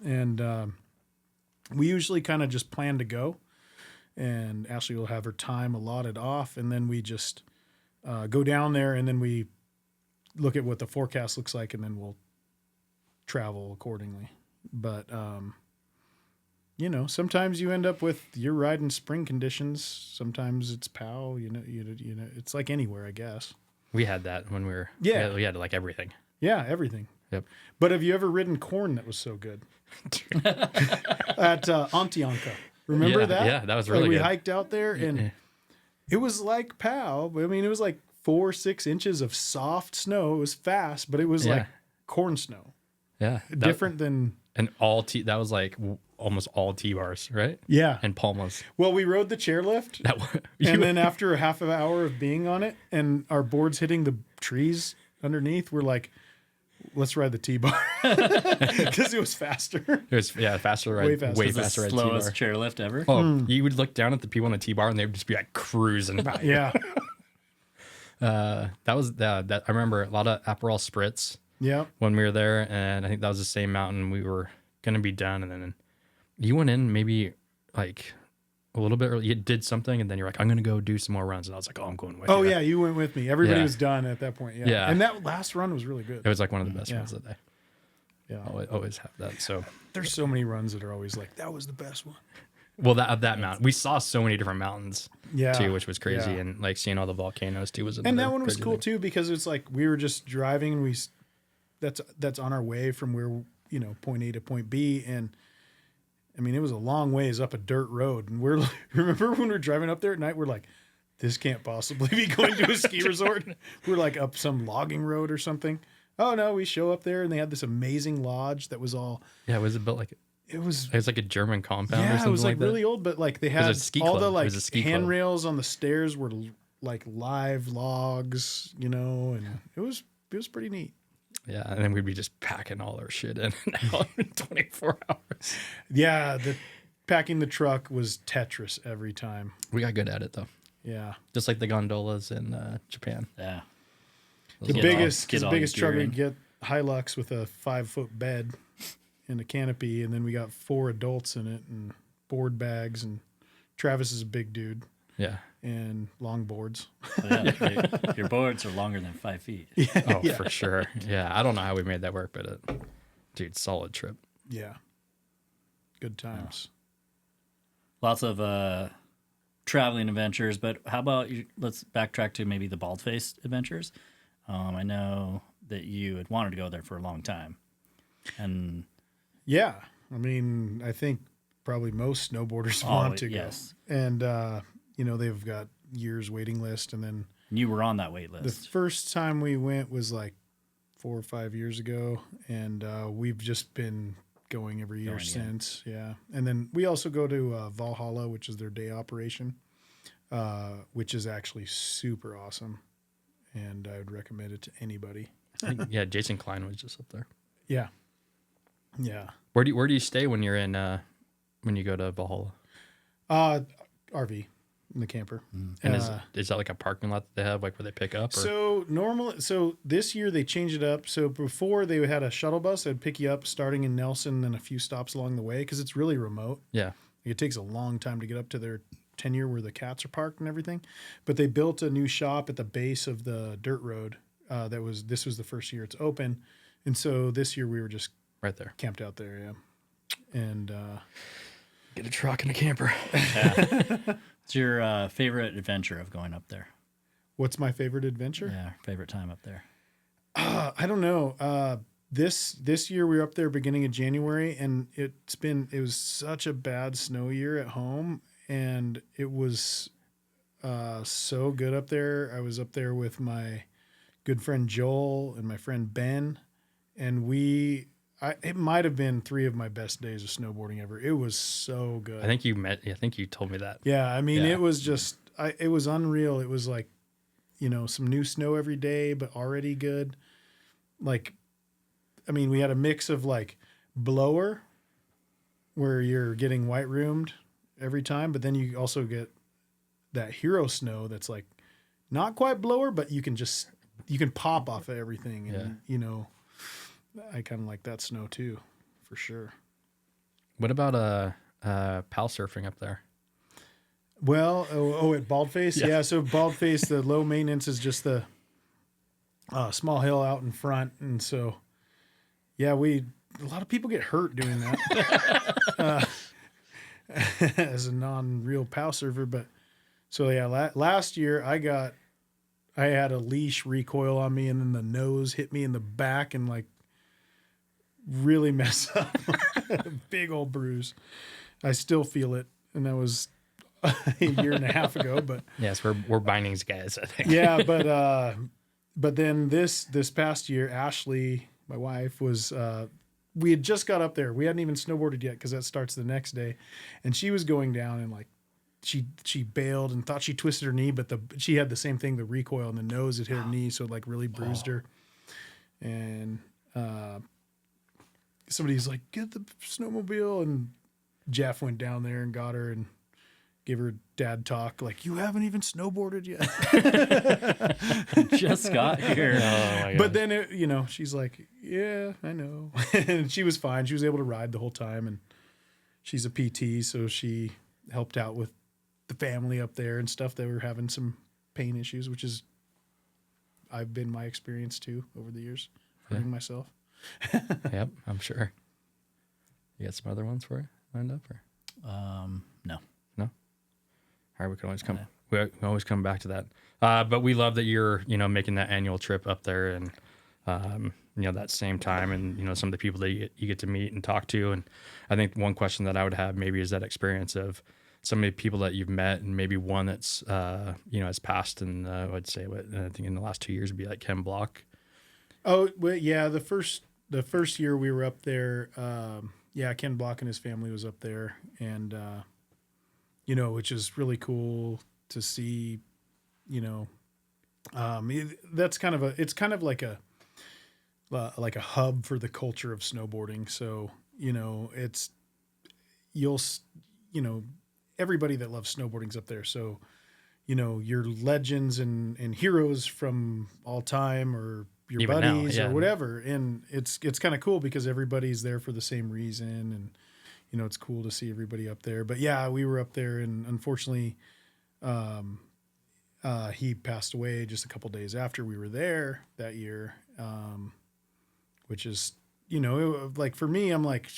and we usually kind of just plan to go, and Ashley will have her time allotted off, and then we just go down there, and then we look at what the forecast looks like, and then we'll travel accordingly. But you know, sometimes you end up with you're riding spring conditions. Sometimes it's POW. You know, it's like anywhere, I guess. We had that when we were we had like everything. Yeah, everything. Yep. But have you ever ridden corn that was so good? At Ontionka. Remember that? Yeah, that was really good. We hiked out there, and it was like POW. I mean, it was like 4-6 inches of soft snow. It was fast, but it was like corn snow. Yeah, different than that was like almost all T-bars, right? Yeah. And Palmas. Well, we rode the chairlift, and then after a half an hour of being on it and our boards hitting the trees underneath, we're like, let's ride the T-bar because it was faster. It was faster ride, way faster ride. Slowest chairlift ever. Oh, you would look down at the people on the T-bar and they would just be like cruising by. Yeah. That was that. I remember a lot of Aperol Spritz. Yeah. When we were there, and I think that was the same mountain we were gonna be done, and then you went in maybe like a little bit early. You did something, and then you're like, I'm going to go do some more runs. And I was like, oh, I'm going with you. Oh, yeah, you went with me. Everybody Yeah. was done at that point. Yeah. Yeah. And that last run was really good. It was like one of the best runs that day. Yeah. Always have that. So, There's so many runs that are always like, that was the best one. well, that mountain, we saw so many different mountains Yeah. too, which was crazy. Yeah. And like seeing all the volcanoes too was another And that one was crazy cool thing. too, because it's like we were just driving and that's on our way from where, point A to point B. And I mean, it was a long ways up a dirt road. And remember when we were driving up there at night, we're like, this can't possibly be going to a ski resort. We're like up some logging road or something. Oh no, we show up there and they had this amazing lodge that was all, Yeah, was it built like it was like a German compound or yeah, something it was like that? really old, but like they was had a ski all club. the It like was a ski club. handrails on the stairs were like live logs, and it was pretty neat. Yeah, and then we'd be just packing all our shit in and out in 24 hours. Yeah, packing the truck was Tetris every time. We got good at it though, Yeah, just like the gondolas in Japan. Yeah. the Get biggest all your truck gear we in. could get Hilux with a 5-foot bed and a canopy, and then we got 4 adults in it and board bags, and Travis is a big dude Yeah. and long boards. Your boards are longer than 5 feet. Oh, for sure. Yeah, I don't know how we made that work, but dude, solid trip. Yeah, good times. Lots of traveling adventures, but how about let's backtrack to maybe the Bald-Faced adventures. I know that you had wanted to go there for a long time. And Yeah, I mean, I think probably most snowboarders want to yes. go, and they've got years waiting list, and then you were on that wait the list. first time we went was like 4 or 5 years ago, and we've just been going every year since. Yeah, and then we also go to Valhalla, which is their day operation, which is actually super awesome, and I would recommend it to anybody. Yeah, Jason Klein was just up there. Yeah, yeah. Where do you stay when you're in when you go to Valhalla? RV in the camper. And is that like a parking lot that they have, like where they pick up? Or? So this year they changed it up. So before they had a shuttle bus that'd pick you up starting in Nelson and a few stops along the way, because it's really remote. Yeah. It takes a long time to get up to their tenure where the cats are parked and everything. But they built a new shop at the base of the dirt road. This was the first year it's open, and so this year we were just Right there. camped out there. Yeah, and Get a truck and a camper. What's your favorite adventure of going up there? what's my favorite adventure? Yeah, favorite time up there. I don't know. This year we were up there beginning of January, and it was such a bad snow year at home, and it was so good up there. I was up there with my good friend Joel and my friend Ben, and it might have been 3 of my best days of snowboarding ever. It was so good. I think you told me that. Yeah, I mean, Yeah. it was just, it was unreal. It was like, some new snow every day, but already good. Like, I mean, we had a mix of like blower, where you're getting white roomed every time, but then you also get that hero snow that's like not quite blower, but you can pop off of everything. And, I kind of like that snow too, for sure. What about pal surfing up there? Well, at Baldface? Yeah, so Baldface, the low maintenance is just the small hill out in front. And so, yeah, a lot of people get hurt doing that as a non-real POW surfer. But so, yeah, last year I had a leash recoil on me, and then the nose hit me in the back and like really mess up. Big old bruise. I still feel it. And that was a year and a half ago, but Yes, we're bindings guys, I think. yeah, but then this past year, Ashley, my wife, was we had just got up there. We hadn't even snowboarded yet because that starts the next day, and she was going down and like she bailed and thought she twisted her knee, but she had the same thing, the recoil in the nose, it hit her knee, so it like really bruised her. And somebody's like, get the snowmobile, and Jeff went down there and got her and gave her dad talk, like, you haven't even snowboarded yet. Just got here. Oh my But then, she's like, yeah, I know. And she was fine. She was able to ride the whole time. And she's a PT, so she helped out with the family up there and stuff that were having some pain issues, which is I've been my experience too over the years, hurting myself. Yep, I'm sure. You got some other ones for you lined up, or No. no? All right, we can always come. We can always come back to that. But we love that you're, making that annual trip up there, and that same time, and some of the people that you get to meet and talk to. And I think one question that I would have maybe is that experience of some of the people that you've met, and maybe one that's has passed. And I'd say, I think in the last 2 years would be like Ken Block. Oh, well, yeah. The first year we were up there, Ken Block and his family was up there, and which is really cool to see. That's kind of it's kind of like a hub for the culture of snowboarding. So everybody that loves snowboarding's up there. So your legends and heroes from all time, or your Even buddies now, or whatever, and it's kind of cool because everybody's there for the same reason, and it's cool to see everybody up there. But yeah, we were up there, and unfortunately he passed away just a couple days after we were there that year, which is like for me, I'm like,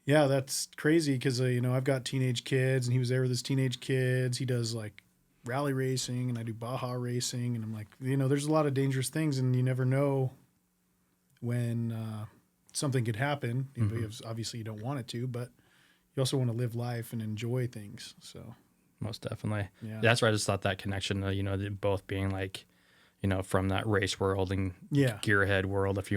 yeah, that's crazy because I've got teenage kids, and he was there with his teenage kids. He does like rally racing, and I do Baja racing, and I'm like, there's a lot of dangerous things, and you never know when something could happen. Obviously you don't want it to, but you also want to live life and enjoy things. So Most definitely. Yeah. That's why I just thought that connection, both being like, from that race world and gearhead world, if I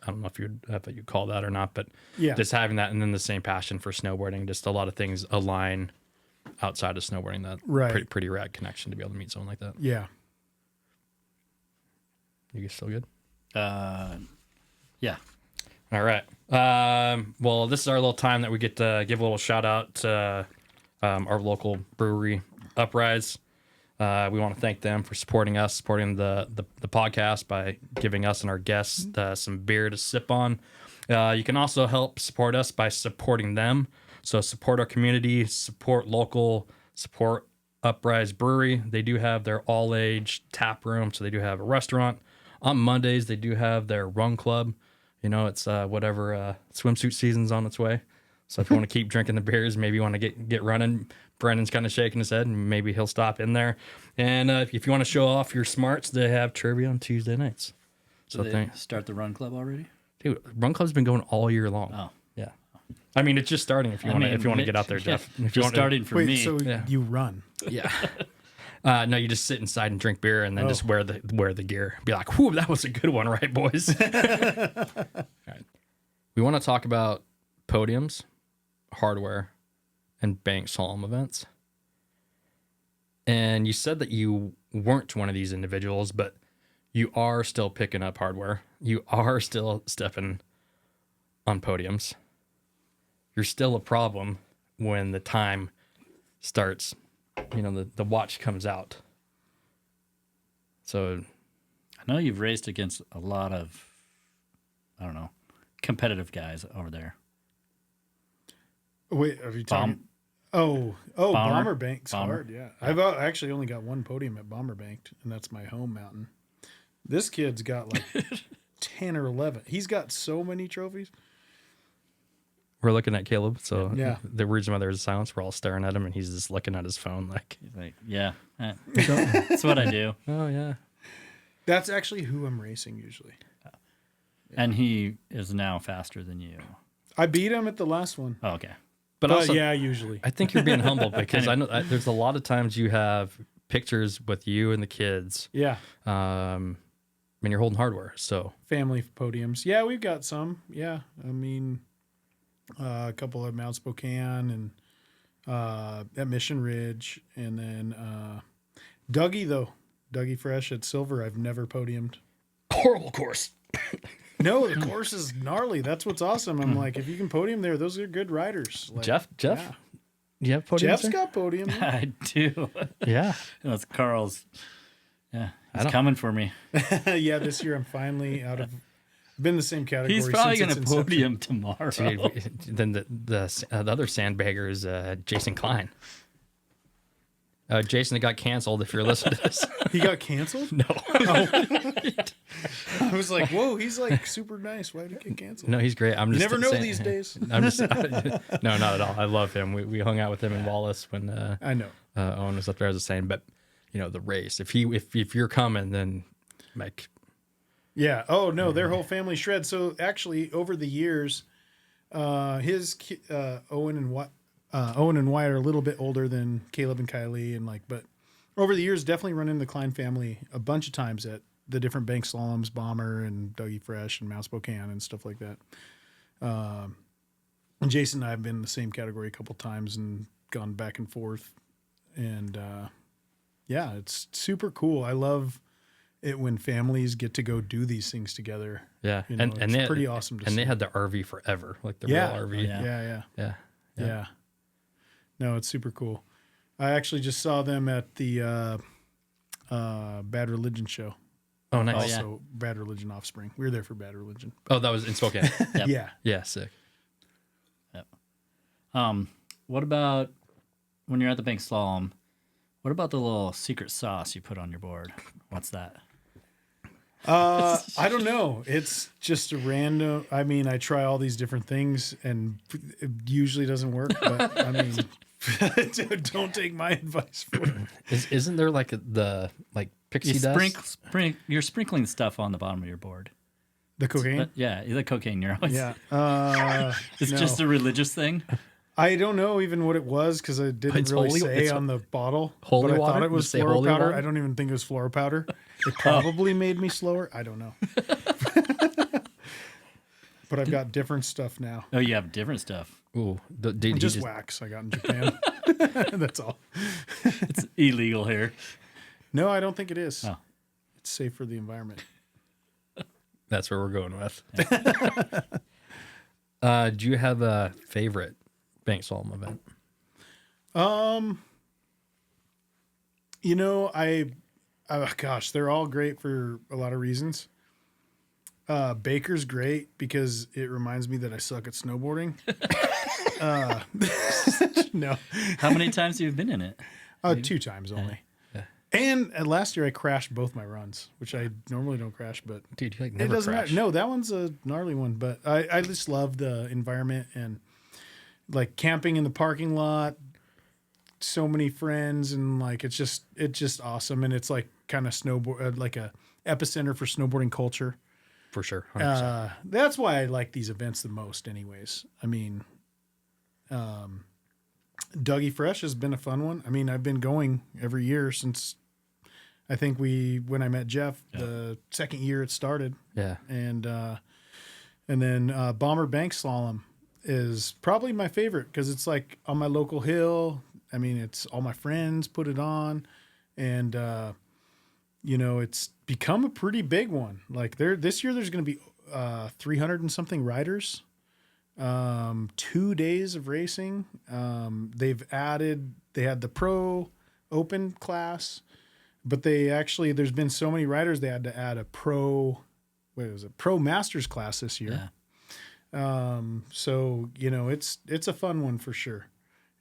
don't know if you'd call that or not, but just having that, and then the same passion for snowboarding, just a lot of things align outside of snowboarding. That pretty rad connection to be able to meet someone like that. Yeah. You guys still good? Yeah. All right. Well, this is our little time that we get to give a little shout out to our local brewery, Uprise. We want to thank them for supporting the podcast by giving us and our guests some beer to sip on. You can also help support us by supporting them. So support our community, support local, support Uprise Brewery. They do have their all-age tap room, so they do have a restaurant. On Mondays, they do have their run club. It's whatever swimsuit season's on its way. So if you want to keep drinking the beers, maybe you want to get running. Brendan's kind of shaking his head, and maybe he'll stop in there. And if you want to show off your smarts, they have trivia on Tuesday nights. So they start the run club already? Dude, run club's been going all year long. Oh, yeah. I mean, it's just starting. If you want to get out there, Jeff. If you want starting for me. So you run? Yeah. No, you just sit inside and drink beer, and then just wear the gear. Be like, whoo, that was a good one, right, boys? All right. We want to talk about podiums, hardware, and bank slalom events. And you said that you weren't one of these individuals, but you are still picking up hardware. You are still stepping on podiums. You're still a problem when the time starts, the watch comes out. So I know you've raced against a lot of, I don't know, competitive guys over there. Wait, are you talking? Bomber Bank's hard. Yeah, I've actually only got one podium at Bomber Bank, and that's my home mountain. This kid's got like 10 or 11. He's got so many trophies. we're looking at Caleb. So yeah, the reason why there's silence, we're all staring at him, and he's just looking at his phone like, yeah, that's what I do. Oh yeah, that's actually who I'm racing usually. Yeah. And he is now faster than you. I beat him at the last one. Oh, okay. But also, yeah, usually. I think you're being humble because I know there's a lot of times you have pictures with you and the kids. Yeah. And you're holding hardware. So family podiums. Yeah, we've got some. Yeah. I mean, a couple at Mount Spokane and at Mission Ridge. And then Dougie Fresh at Silver. I've never podiumed. Horrible course. No, the course is gnarly. That's what's awesome. I'm like, if you can podium there, those are good riders. Like, Jeff, yeah. You have podiums Jeff's there? got podium. I do. Yeah. That's Carl's. Yeah, he's coming for me. Yeah, this year I'm finally out of. I've been in the same category. He's probably going to podium tomorrow. Dude, then the other sandbagger is Jason Klein. Jason, it got canceled if you're listening to this. He got canceled? No. I was like, whoa, he's like super nice. Why did he get canceled? No, he's great. I'm You just never know saying- these days. I'm just no, not at all. I love him. We hung out with him in Wallace when I know. Owen was up there, as I was saying. But the race. If you're coming, then like Yeah. Oh no, their whole family shred. So actually, over the years, Owen and Wyatt are a little bit older than Caleb and Kylie, and but over the years, definitely run into the Klein family a bunch of times at the different bank slaloms, Bomber and Dougie Fresh and Mount Spokane and stuff like that. And Jason and I have been in the same category a couple times and gone back and forth, and yeah, it's super cool. I love it when families get to go do these things together. yeah, and and it's they pretty awesome to see. and they had the RV forever, like the Yeah. real RV. Yeah. Yeah. No, it's super cool. I actually just saw them at the Bad Religion show. Oh, nice. Also, Bad Religion Offspring. We were there for Bad Religion. Oh, that was in Spokane. Yep. Yeah. Yeah, sick. What about when you're at the bank slalom? What about the little secret sauce you put on your board? What's that? I don't know. It's just a random. I mean, I try all these different things, and it usually doesn't work. But I mean, don't take my advice for it. Isn't there like the pixie You dust? you're sprinkling stuff on the bottom of your board. The cocaine. Yeah, the cocaine. You're always. Yeah. It's no. just a religious thing. I don't know even what it was because I didn't It's really holy- say it's on the bottle. holy but I water? thought it Does was it say fluoro holy powder. water? I don't even think it was fluoro powder. It probably made me slower. I don't know. But I've got different stuff now. Oh, you have different stuff. Ooh, did he Just wax I got in Japan. That's all. It's illegal here. No, I don't think it is. Oh. It's safe for the environment. That's where we're going with. Do you have a favorite bank slalom event? Gosh, they're all great for a lot of reasons. Baker's great because it reminds me that I suck at snowboarding. No. How many times have you been in it? 2 times only. Yeah. And last year I crashed both my runs, which I normally don't crash, but Dude, you it never doesn't crash. matter. No, that one's a gnarly one, but I just love the environment and camping in the parking lot. So many friends and it's just awesome, and it's kind of snowboard like a epicenter for snowboarding culture. For sure. 100%. That's why I like these events the most, anyways. I mean, Dougie Fresh has been a fun one. I mean, I've been going every year since I think when I met Jeff, the second year it started. Yeah. And then Bomber Bank Slalom is probably my favorite because it's on my local hill. I mean, it's all my friends put it on, and it's become a pretty big one. This year there's going to be 300 and something riders, 2 days of racing. They had the pro open class, but there's been so many riders they had to add a pro masters class this year. Yeah. So it's a fun one for sure.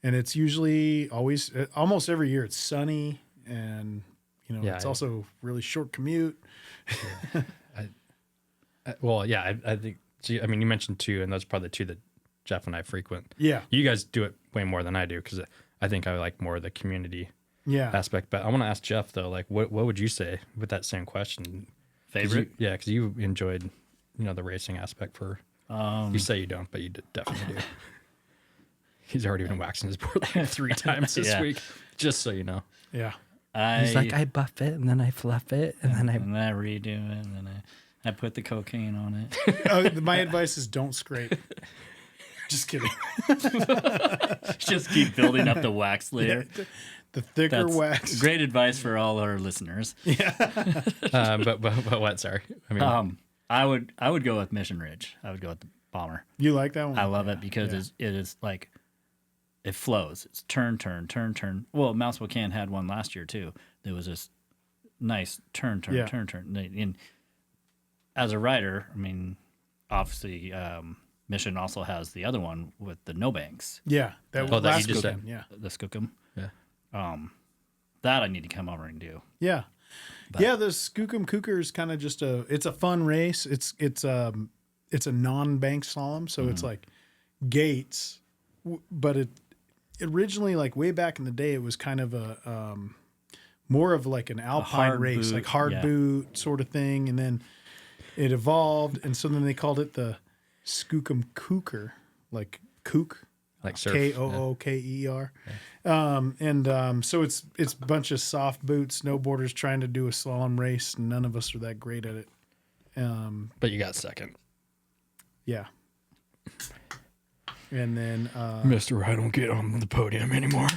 And it's usually almost every year it's sunny, and it's also really short commute. I think. I mean, you mentioned 2, and those are probably the 2 that Jeff and I frequent. Yeah. You guys do it way more than I do because I think I like more of the community Yeah. aspect. But I want to ask Jeff though, what would you say with that same question? Favorite? Because you enjoyed, the racing aspect for. You say you don't, but you definitely do. He's already been waxing his board 3 times this Yeah. week, just so you know. Yeah. I buff it and then I fluff it and then and then I redo it, and then I put the cocaine on it. My advice is don't scrape. Just kidding. Just keep building up the wax layer. The thicker That's wax. great advice for all our listeners. But what? Sorry, I mean, I would go with Mission Ridge. I would go with the Bomber. You like that one? I love it because it is it flows. It's turn, turn, turn, turn. Well, Mount Spokane had one last year too. There was this nice turn, turn, turn, turn. And as a rider, I mean, obviously, Mission also has the other one with the no banks. Yeah. That that you last just weekend. said. Yeah. The Skookum. yeah. That I need to come over and do. Yeah. Yeah, the Skookum Kooker is kind of just it's a fun race. It's a non-bank slalom, so it's like gates, but it originally, like way back in the day, it was kind of a more of like an alpine race, like hard boot sort of thing, and then it evolved, and so then they called it the Skookum Kooker, like kook, Like surf. Kooker. So it's a bunch of soft boot snowboarders trying to do a slalom race, and none of us are that great at it. But you got second. Yeah. And then Mister, I don't get on the podium anymore.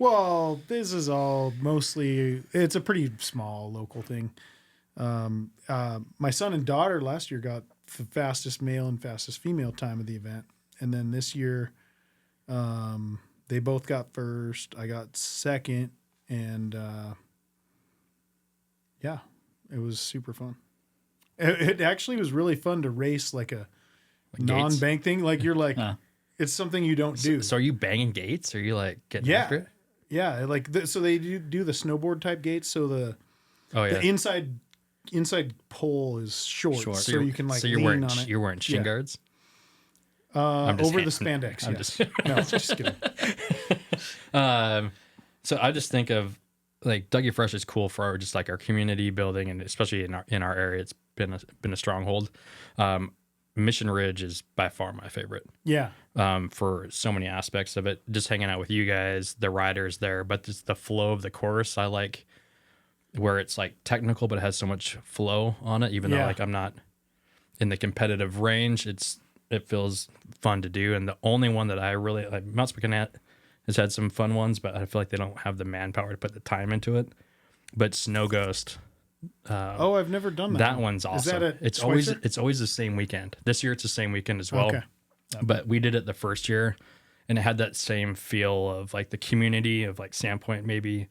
well, this is all mostly, it's a pretty small local thing. My son and daughter last year got the fastest male and fastest female time of the event. And then this year, they both got first. I got second. And yeah, it was super fun. It actually was really fun to race like a non-bank thing. Like you're like, it's something you don't do. So are you banging gates? Or are you like getting after it? Yeah, like so they do the snowboard type gates. So the inside pole is short. So you can like lean on it. You're wearing shin guards. Over the spandex. No, just kidding. So I just think of like Dougie Fresh is cool for just like our community building, and especially in our area, it's been a stronghold. Mission Ridge is by far my favorite. Yeah. For so many aspects of it, just hanging out with you guys, the riders there, but just the flow of the course. I like where it's like technical, but it has so much flow on it. Even though like I'm not in the competitive range, it feels fun to do. And the only one that I really like, Mount Spaghetti has had some fun ones, but I feel like they don't have the manpower to put the time into it. But Snow Ghost. I've never done that. That one's awesome. Is that it's always the same weekend. This year it's the same weekend as well. Okay. But we did it the first year, and it had that same feel of like the community of like Sandpoint maybe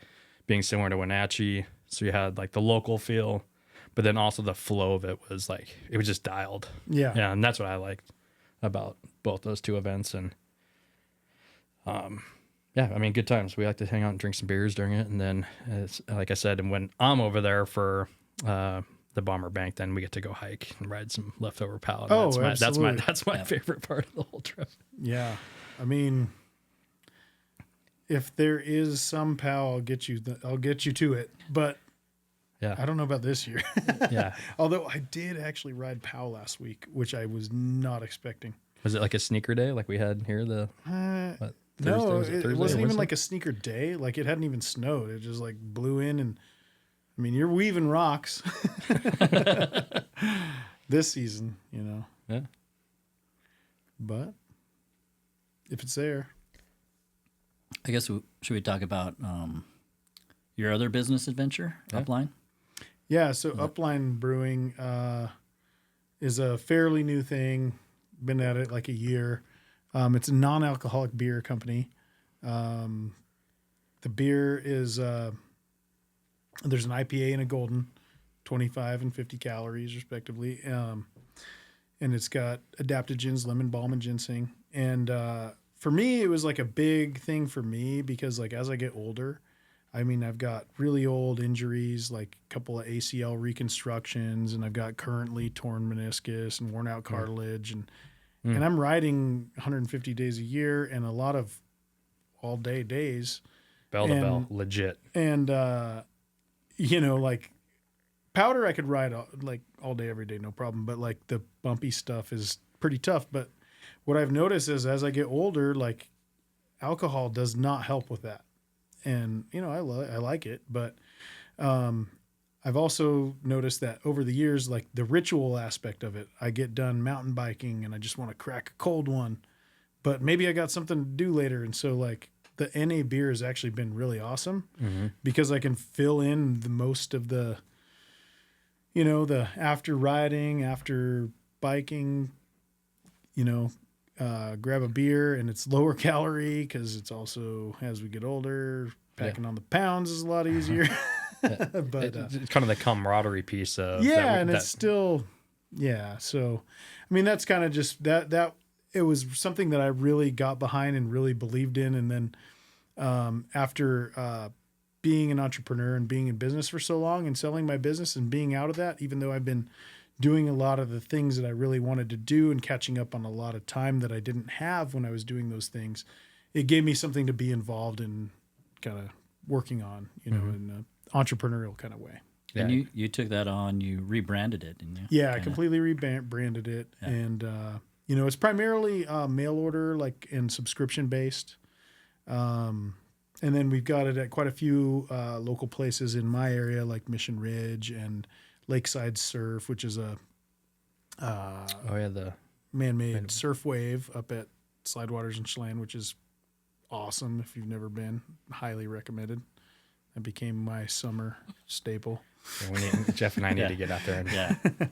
being similar to Wenatchee. So you had like the local feel, but then also the flow of it was like it was just dialed. Yeah. Yeah, and that's what I liked about both those two events. And yeah, I mean, good times. We like to hang out and drink some beers during it. And then, like I said, and when I'm over there for the Bomber Bank, then we get to go hike and ride some leftover POW. Absolutely. That's my favorite part of the whole trip. Yeah. I mean, if there is some POW, I'll get you to it. But yeah, I don't know about this year. Yeah. Although I did actually ride POW last week, which I was not expecting. Was it like a sneaker day like we had here? No, it wasn't even like a sneaker day. Like it hadn't even snowed. It just like blew in, and I mean, you're weaving rocks this season, you know. Yeah. But if it's there, I guess should we talk about your other business adventure, Upline? Yeah. So Upline Brewing is a fairly new thing. Been at it like a year. It's a non-alcoholic beer company. The beer is there's an IPA and a golden, 25 and 50 calories respectively, and it's got adaptogens, lemon balm, and ginseng. And for me, it was like a big thing for me because like as I get older, I mean, I've got really old injuries, like a couple of ACL reconstructions, and I've got currently torn meniscus and worn out cartilage, and I'm riding 150 days a year and a lot of all day days. Bell to bell, legit. And, you know, like powder, I could ride all day, every day, no problem. But like the bumpy stuff is pretty tough. But what I've noticed is as I get older, like alcohol does not help with that. And, you know, I like it, but, I've also noticed that over the years, like the ritual aspect of it, I get done mountain biking and I just want to crack a cold one, but maybe I got something to do later. And so like the NA beer has actually been really awesome because I can fill in the most of the, you know, the after riding, after biking, you know, grab a beer, and it's lower calorie because it's also, as we get older, packing on the pounds is a lot easier. But it's kind of the camaraderie piece of it's still so I mean that's kind of just that it was something that I really got behind and really believed in. And then after being an entrepreneur and being in business for so long and selling my business and being out of that, even though I've been doing a lot of the things that I really wanted to do and catching up on a lot of time that I didn't have when I was doing those things, it gave me something to be involved in, kind of working on, in an entrepreneurial kind of way. Yeah. And you took that on, you rebranded it, didn't you? Yeah, I completely rebranded it. Yeah. And, it's primarily mail order, and subscription based. And then we've got it at quite a few local places in my area, like Mission Ridge and Lakeside Surf, which is a the man-made surf wave up at Slidewaters in Chelan, which is awesome. If you've never been, highly recommended. That became my summer staple. Yeah, Jeff and I need to get out there. And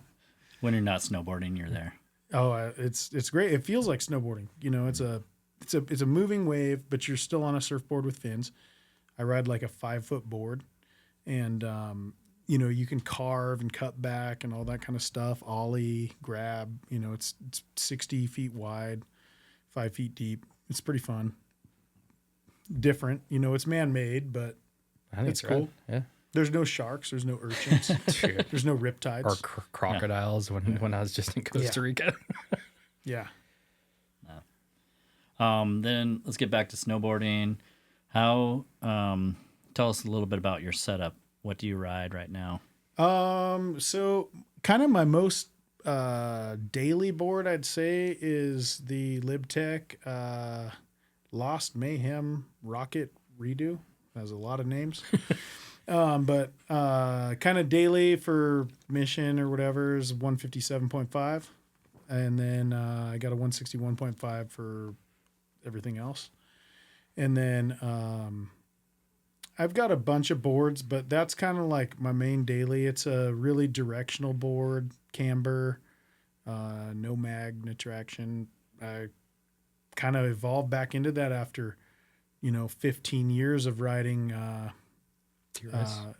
When you're not snowboarding, you're there. Oh, it's great. It feels like snowboarding. It's a moving wave, but you're still on a surfboard with fins. I ride like a 5-foot board, and you can carve and cut back and all that kind of stuff. Ollie, grab. It's 60 feet wide, 5 feet deep. It's pretty fun. Different. It's man-made, but I think it's cool. Right. Yeah. There's no sharks. There's no urchins. There's no riptides. Or crocodiles when I was just in Costa Rica. Yeah. Then let's get back to snowboarding. How, tell us a little bit about your setup. What do you ride right now? So kind of my most daily board, I'd say, is the LibTech Lost Mayhem Rocket Redo. Has a lot of names. But kind of daily for mission or whatever is 157.5. And then I got a 161.5 for everything else. And then I've got a bunch of boards, but that's kind of like my main daily. It's a really directional board, camber, no mag traction. I kind of evolved back into that after, 15 years of riding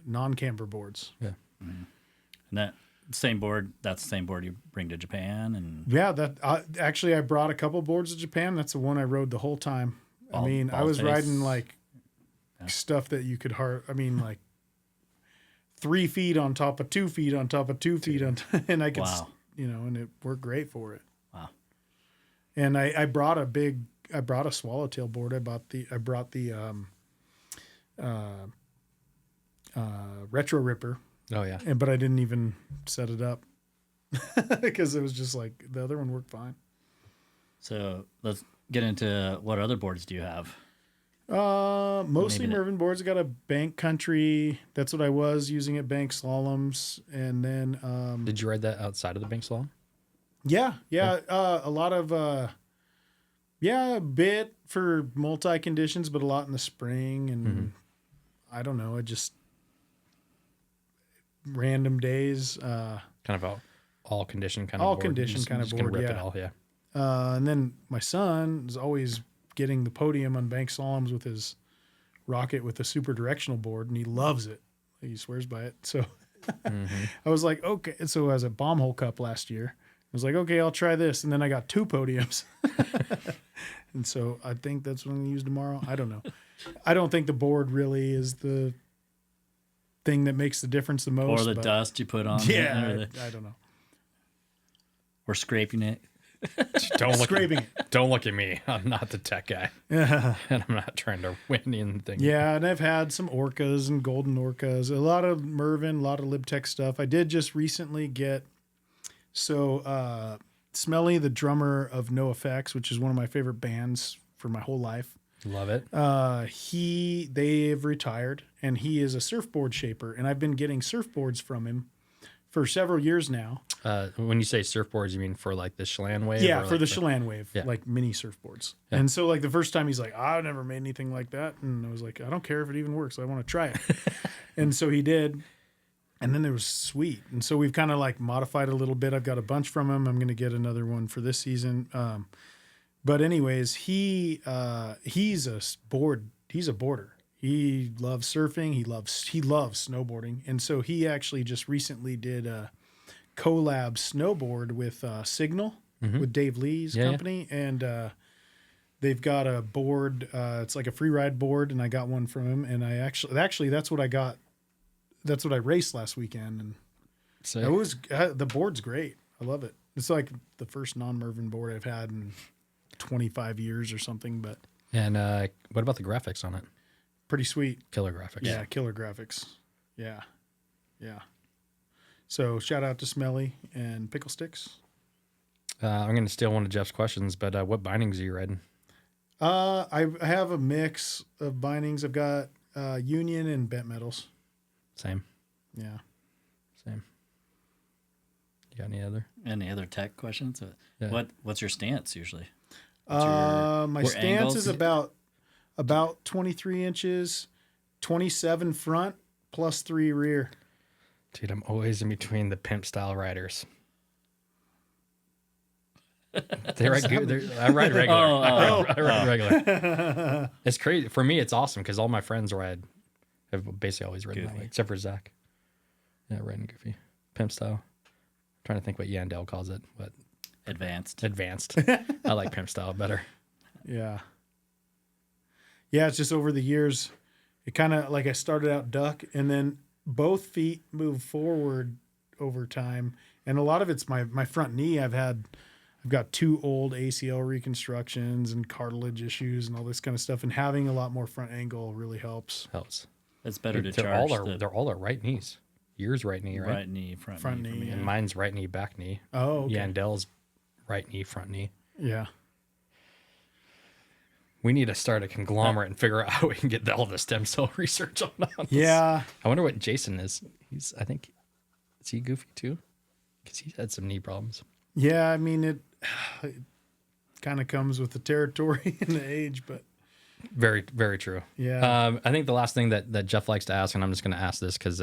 non-camber boards. Yeah. Mm-hmm. And that's the same board you bring to Japan? And yeah, actually I brought a couple boards to Japan. That's the one I rode the whole time. I was riding stuff that you could like 3 feet on top of 2 feet on top of 2 feet and I could, and it worked great for it. Wow. And I brought a swallowtail board. I brought the Retro Ripper. Oh yeah. But I didn't even set it up because it was just like the other one worked fine. So let's get into what other boards do you have? Mostly Mervin boards. I got a backcountry. That's what I was using at Bank Slaloms. And then, did you ride that outside of the bank slalom? Yeah. A lot of, a bit for multi conditions, but a lot in the spring. And I don't know. I just random days, kind of all condition kind of all board. condition kind of board. Rip it all, yeah. And then my son is always getting the podium on bank slaloms with his rocket with a super directional board, and he loves it. He swears by it. So I was like, okay. So I was at Bomb Hole Cup last year. I was like, okay, I'll try this. And then I got 2 podiums. And so I think that's what I'm going to use tomorrow. I don't know. I don't think the board really is the thing that makes the difference the most. Or the dust you put on it. I don't know. Or scraping it. Don't look at me. I'm not the tech guy. And I'm not trying to win anything. Yeah, and I've had some orcas and golden orcas, a lot of Mervin, a lot of LibTech stuff. I did just recently get Smelly, the drummer of NoFX, which is one of my favorite bands for my whole life. Love it. They've retired, and he is a surfboard shaper, and I've been getting surfboards from him for several years now. When you say surfboards, you mean for like the Chelan wave? Yeah, for the Chelan wave, like mini surfboards. Yeah. And so like the first time he's like, I've never made anything like that. And I was like, I don't care if it even works. I want to try it. And so he did. And then it was sweet. And so we've kind of like modified a little bit. I've got a bunch from him. I'm going to get another one for this season. But anyways, he's a boarder. He loves surfing. He loves snowboarding. And so he actually just recently did a collab snowboard with Signal, with Dave Lee's company. And they've got a board. It's like a free ride board, and I got one from him. And I actually that's what I got. That's what I raced last weekend, and So it was the board's great. I love it. It's like the first non-Mervin board I've had in 25 years or something, but and what about the graphics on it? pretty sweet. Killer graphics. Yeah, killer graphics. Yeah. Yeah. So shout out to Smelly and Pickle Sticks. I'm going to steal one of Jeff's questions, but what bindings are you riding? I have a mix of bindings. I've got Union and bent metals. Same. Yeah. Same. You got Any other tech questions? Yeah. What's your stance usually? My or stance angles? is about 23 inches, 27 front plus 3 rear. Dude, I'm always in between the pimp style riders. I ride regular. I ride regular. It's crazy. For me, it's awesome because all my friends have basically always ridden that way, except for Zach. Yeah, riding goofy. Pimp style. Trying to think what Yandel calls it, but Advanced. I like pimp style better. Yeah. Yeah, it's just over the years, it kind of like I started out duck and then both feet move forward over time. And a lot of it's my front knee. I've got 2 old ACL reconstructions and cartilage issues and all this kind of stuff. And having a lot more front angle really helps. It's better to They're charge they're all our right knees. Yours right knee, right? right knee, front Front knee. For knee, me. yeah. And mine's right knee, back knee. Oh, okay. Yandel's right knee, front knee. Yeah. We need to start a conglomerate and figure out how we can get all the stem cell research on this. Yeah. I wonder what Jason is. Is he goofy too? Because he's had some knee problems. Yeah. I mean, it kind of comes with the territory and the age, but Very, very true. yeah. I think the last thing that Jeff likes to ask, and I'm just going to ask this because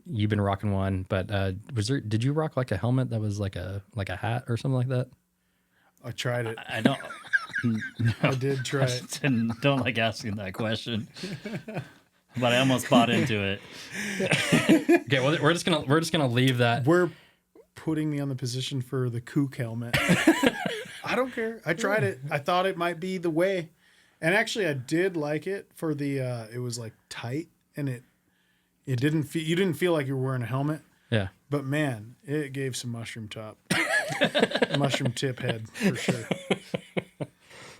you've been rocking one, but did you rock like a helmet that was like a hat or something like that? I tried it. I don't. I did try it. Don't like asking that question. But I almost bought into it. Okay, well, we're just gonna leave that. We're putting me on the position for the kook helmet. I don't care. I tried it. I thought it might be the way. And actually I did like it for the it was like tight and it didn't feel you didn't feel like you were wearing a helmet. Yeah. But man, it gave some mushroom top. Mushroom tip head for sure.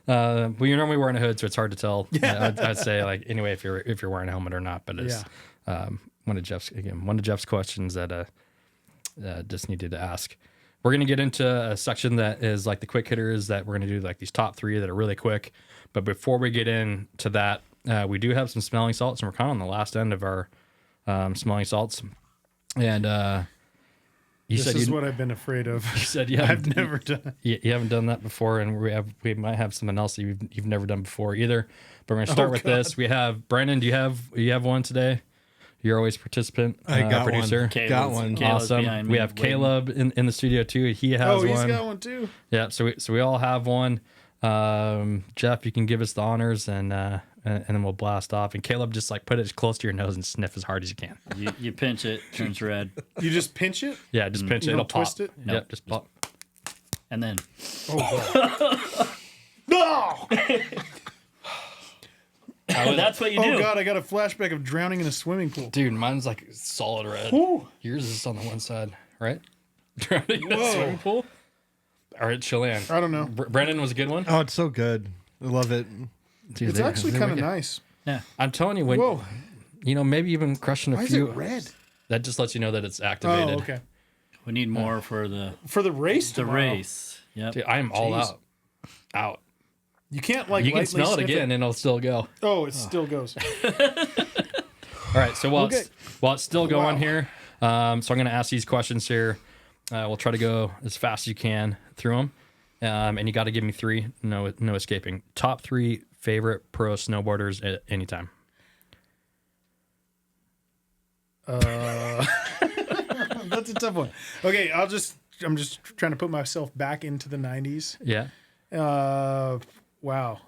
Well, you're normally wearing a hood, so it's hard to tell. Yeah. I'd say like anyway if you're wearing a helmet or not. But it's one of Jeff's questions that just needed to ask. We're gonna get into a section that is like the quick hitters that we're gonna do like these top 3 that are really quick. But before we get into that, we do have some smelling salts, and we're kind of on the last end of our smelling salts. And This is what I've been afraid of. you said I've never done. You haven't done that before, and we might have something else that you've never done before either. But we're gonna start with this. We have Brandon. Do you have one today? You're always participant. I got producer. one. Caleb's- Got one. Caleb's Awesome. behind We me have waiting. Caleb in the studio too. He has Oh, one. he's got one too. Yeah. So we all have one. Jeff, you can give us the honors, and then we'll blast off. And Caleb, just like put it as close to your nose and sniff as hard as you can. You pinch it, turns red, You just pinch it? Yeah, just pinch it. You It'll don't twist pop. it? No. Yep, just pop. and then Oh, God. No! that's what you do. Oh, God, I got a flashback of drowning in a swimming pool. Dude, mine's like solid red. Ooh. Yours is on the one side, right? Drowning in a Whoa. swimming pool. All right, Chelan. I don't know. Brendan was a good one. Oh, it's so good. I love it. Dude, It's they- actually they kind of make it- nice. Yeah. I'm telling you, when Whoa. maybe even crushing a Why is few. it red? That just lets you know that it's Oh, activated. okay. We need more for the For the race tomorrow. race. Yep. Dude, I am all Jeez. out. You can't like You can lightly smell it sniff again, and it'll still go. Oh, it still goes. All right, so while Okay. it's still going Wow. here, so I'm going to ask these questions here. We'll try to go as fast as you can through them, and you got to give me 3. No escaping. Top 3 favorite pro snowboarders at any time. That's a tough one. Okay, I'm just trying to put myself back into the 90s. Yeah, Wow.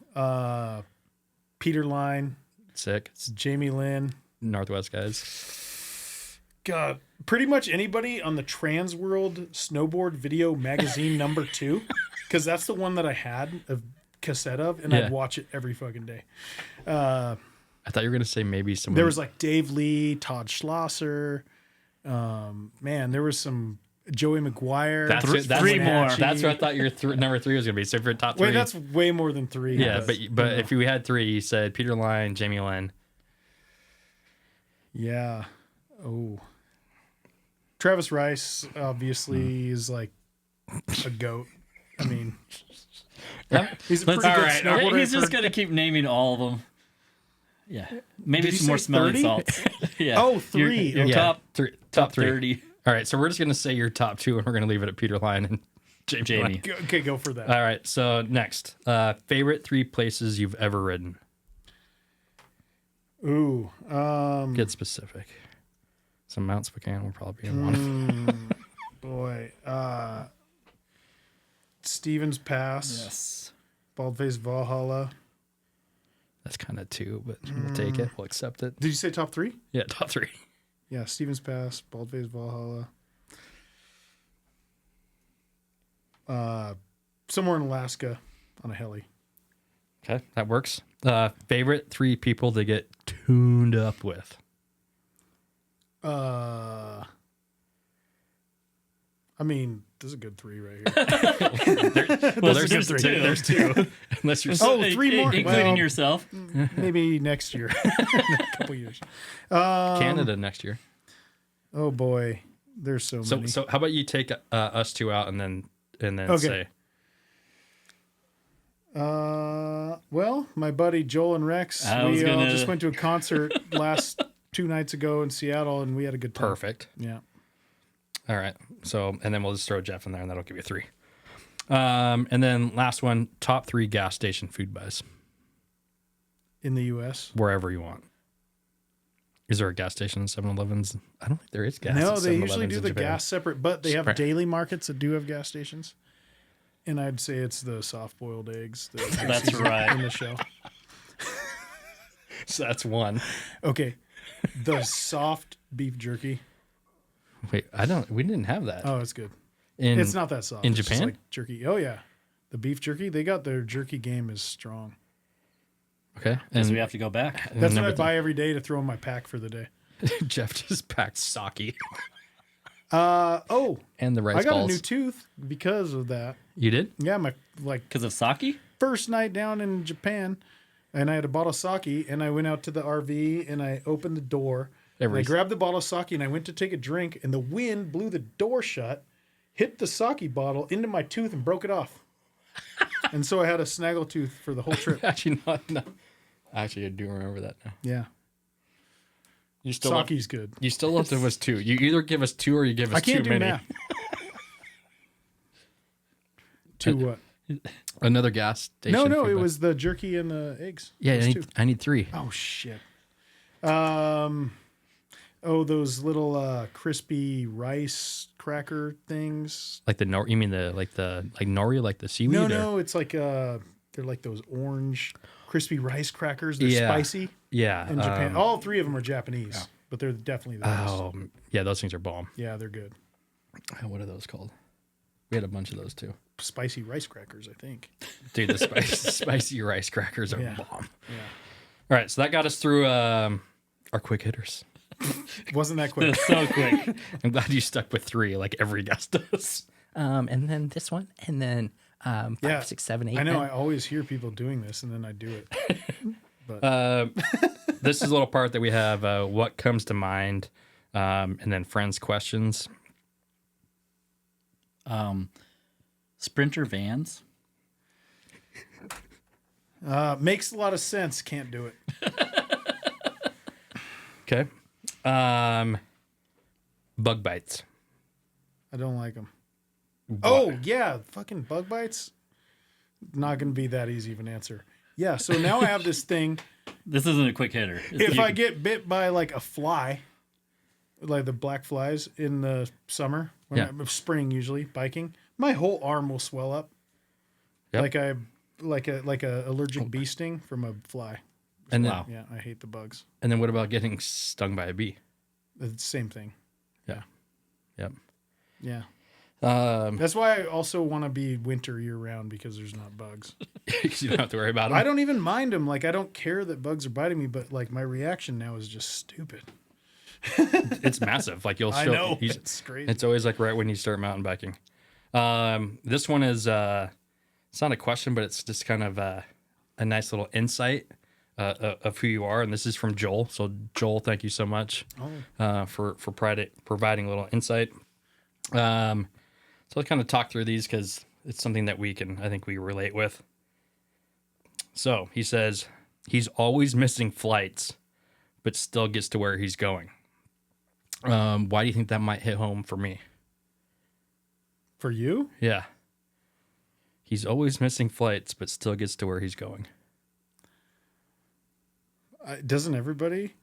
Peter Line, sick. Jamie Lynn. Northwest guys. God, pretty much anybody on the Trans World Snowboard Video Magazine #2, because that's the one that I had of cassette of, and Yeah. I'd watch it every fucking day. I thought you were gonna say maybe someone. There was like Dave Lee, Todd Schlosser. Man, there was some Joey McGuire. that's three more. That's what I thought your number 3 was gonna be. So for your top 3, Wait, that's way more than 3. yeah. But if you had 3, you said Peter Line, Jamie Lynn. Yeah. Oh. Travis Rice obviously is like a goat. I mean, he's a pretty All good right. snowboarder. He's just gonna keep naming all of them. Yeah, maybe Did some you more say smelling 30? salts. Yeah. Oh, 3. Your Okay. top Top 3. 30. All right, so we're just gonna say your top 2, and we're gonna leave it at Peter Line and Jamie. Lynn. Okay, go for that. All right, so next, favorite 3 places you've ever ridden. Ooh. Get specific. Some Mount Spokane will probably be in one. Boy. Stevens Pass. Yes. Baldface Valhalla. That's kind of 2, but we'll take it. We'll accept it. Did you say top 3? Yeah, top 3. Yeah, Stevens Pass, Baldface Valhalla. Somewhere in Alaska on a heli. Okay, that works. Favorite 3 people to get tuned up with. I mean, this is a good 3 right here. Well, There's there's 2. There's 2. Unless you're Oh, 3 more? including Well, yourself. Maybe next year. In a couple years. Canada next year. Oh boy, there's so many. So how about you take us 2 out and then Okay. say Well, my buddy Joel and Rex, I was we gonna- just went to a concert last 2 nights ago in Seattle, and we had a good time. perfect. Yeah. All right. So and then we'll just throw Jeff in there, and that'll give you 3. And then last one, top 3 gas station food buys In the U.S. wherever you want. Is there a gas station in 7-Elevens? I don't think there is gas. No, at they 7-Elevens usually do in the Japan. gas separate, but they have Separate. daily markets that do have gas stations. And I'd say it's the soft-boiled eggs. That's right. In the show. So that's 1. Okay. The soft beef jerky. Wait, we didn't have that. Oh, it's good. in It's not that soft. in It's just Japan? like jerky. Oh, yeah. The beef jerky, they got their jerky game is strong. Okay. Because And we have to go back. That's what number I buy every day to throw in my pack for the day. Jeff just packed sake Oh, and the rice I got balls. a new tooth because of that. You did? Yeah, my Because of sake? first night down in Japan, and I had a bottle of sake, and I went out to the RV, and I opened the door, and I grabbed the bottle of sake, and I went to take a drink, and the wind blew the door shut, hit the sake bottle into my tooth, and broke it off. And so I had a snaggle tooth for the whole trip. Actually, not. No. Actually, I do remember that now. Yeah, You still left, sake's good. you still left us 2. You either give us 2 or you give us I can't too do many. math. To what? Another gas station. No, food it buy. was the jerky and the eggs. Yeah, Those two. I need 3. Oh shit. Those little crispy rice cracker things. Like the you mean the like nori, like the seaweed? or- No, it's like they're like those orange crispy rice crackers. They're Yeah. spicy Yeah. in Japan. All 3 of them are Japanese, but they're definitely the best. Oh, yeah, those things are bomb. Yeah, they're good. What are those called? We had a bunch of those too. Spicy rice crackers, I think. Dude, the spicy rice crackers are Yeah. bomb. Yeah. All right, so that got us through our quick hitters. Wasn't that quick? So quick. I'm glad you stuck with 3 like every guest does. And then this one, and then 5, Yeah. 6, 7, 8. I know. 9. I always hear people doing this, and then I do it. This is a little part that we have what comes to mind, and then friends' questions. Sprinter vans. Makes a lot of sense. Can't do it. Okay. Bug bites. I don't like them. Oh, yeah. Fucking bug bites. Not going to be that easy of an answer. Yeah. So now I have this thing. This isn't a quick hitter. If I get bit by like a fly, like the black flies in the summer, when Yeah. I'm spring usually biking, my whole arm will swell up. Yep. Like a allergic bee sting from a fly. And then, Wow. Yeah, I hate the bugs. and then what about getting stung by a bee? It's the same thing. Yeah. Yep. Yeah. That's why I also want to be winter year round because there's not bugs. You don't have to worry about them. I don't even mind them. Like I don't care that bugs are biting me, but like my reaction now is just stupid. It's massive. Like I know it's crazy. It's always like right when you start mountain biking. This one is it's not a question, but it's just kind of a nice little insight of who you are. And this is from Joel. So Joel, thank you so much for providing a little insight. So I'll kind of talk through these because it's something that I think we relate with. So he says he's always missing flights, but still gets to where he's going. Why do you think that might hit home for me? For you? Yeah. He's always missing flights, but still gets to where he's going. Doesn't everybody?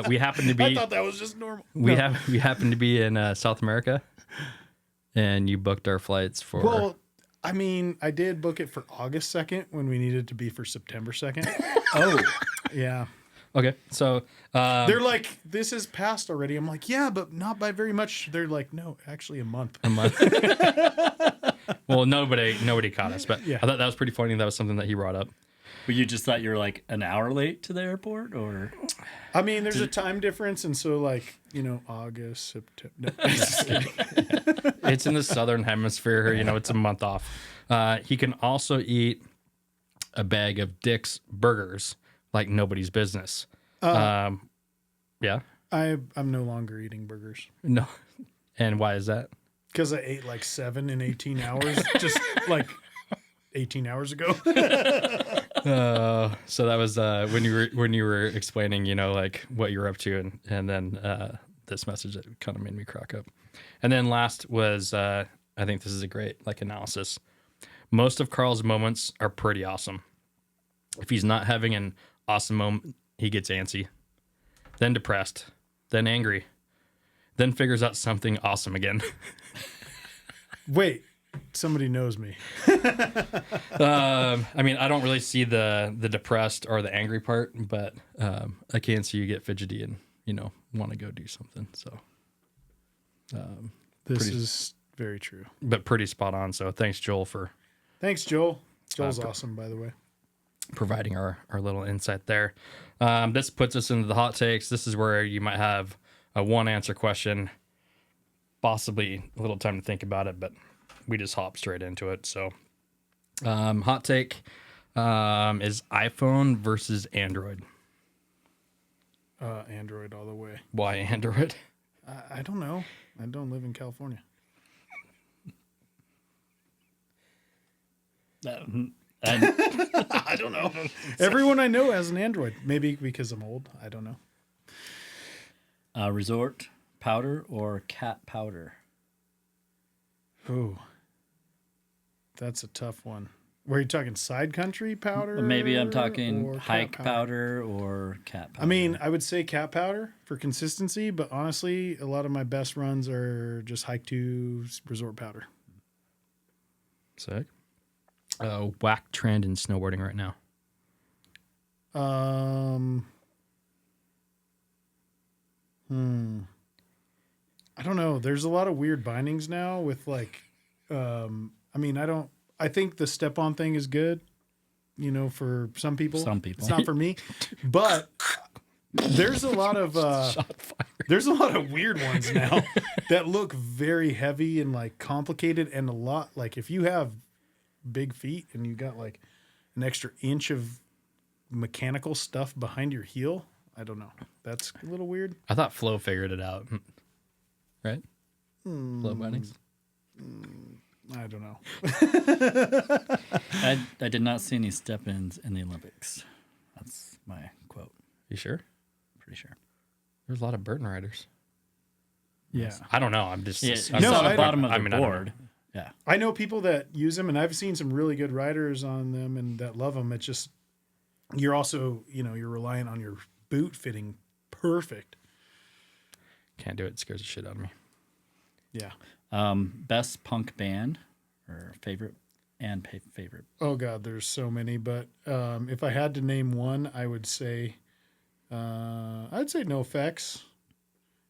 We happen to be. I thought that was just normal. We happen to be in South America, and you booked our flights for. Well, I mean, I did book it for August 2nd when we needed to be for September 2nd. Oh, Yeah. okay. So They're like, this is past already. I'm like, yeah, but not by very much. They're like, no, actually a month. a month. Well, nobody caught us, but Yeah. I thought that was pretty funny. That was something that he brought up. But you just thought you were like an hour late to the airport, or I mean, there's a time difference. And so like, August, September. No, just kidding. It's in the southern hemisphere. It's a month off. He can also eat a bag of Dick's burgers like nobody's business. Yeah. I'm no longer eating burgers No. And why is that? because I ate like 7 in 18 hours, just like 18 hours ago. So that was when you were explaining, like what you were up to, and then this message that kind of made me crack up. And then last was I think this is a great like analysis. Most of Carl's moments are pretty awesome. If he's not having an awesome moment, he gets antsy, then depressed, then angry, then figures out something awesome again. Wait, somebody knows me. I mean, I don't really see the depressed or the angry part, but I can see you get fidgety and want to go do something. So This is very true. but pretty spot on. So thanks, Joel, for Thanks, Joel. Joel's awesome, by the way. providing our little insight there. This puts us into the hot takes. This is where you might have a one answer question, possibly a little time to think about it, but we just hop straight into it. So hot take is iPhone versus Android. Android all the way. Why Android? I don't know. I don't live in California. I don't know. Everyone I know has an Android. Maybe because I'm old. I don't know. resort powder or cat powder? Ooh. That's a tough one. Were you talking side country powder? Maybe I'm or talking cat hike powder or cat powder. I mean, I would say cat powder for consistency, but honestly, a lot of my best runs are just hike to resort powder. Sick. Whack trend in snowboarding right now. I don't know. There's a lot of weird bindings now with like, I think the step-on thing is good, for some people. Some people. It's not for me, but there's a lot of weird ones now that look very heavy and like complicated, and a lot like if you have big feet and you got like an extra inch of mechanical stuff behind your heel, I don't know. That's a little weird. I thought Flo figured it out. Right? Flow bindings. I don't know. I did not see any step-ins in the Olympics. That's my quote. You sure? Pretty sure. There's a lot of Burton riders. Yeah. I don't know. I'm just. Yeah, I'm you saw I the bottom of the I mean, I don't know. board. Yeah. I know people that use them, and I've seen some really good riders on them and that love them. It's just, you're also, you're reliant on your boot fitting perfect. Can't do it. It scares the shit out of me. Yeah. Best punk band or favorite favorite. Oh God, there's so many, but if I had to name one, I would say NoFX.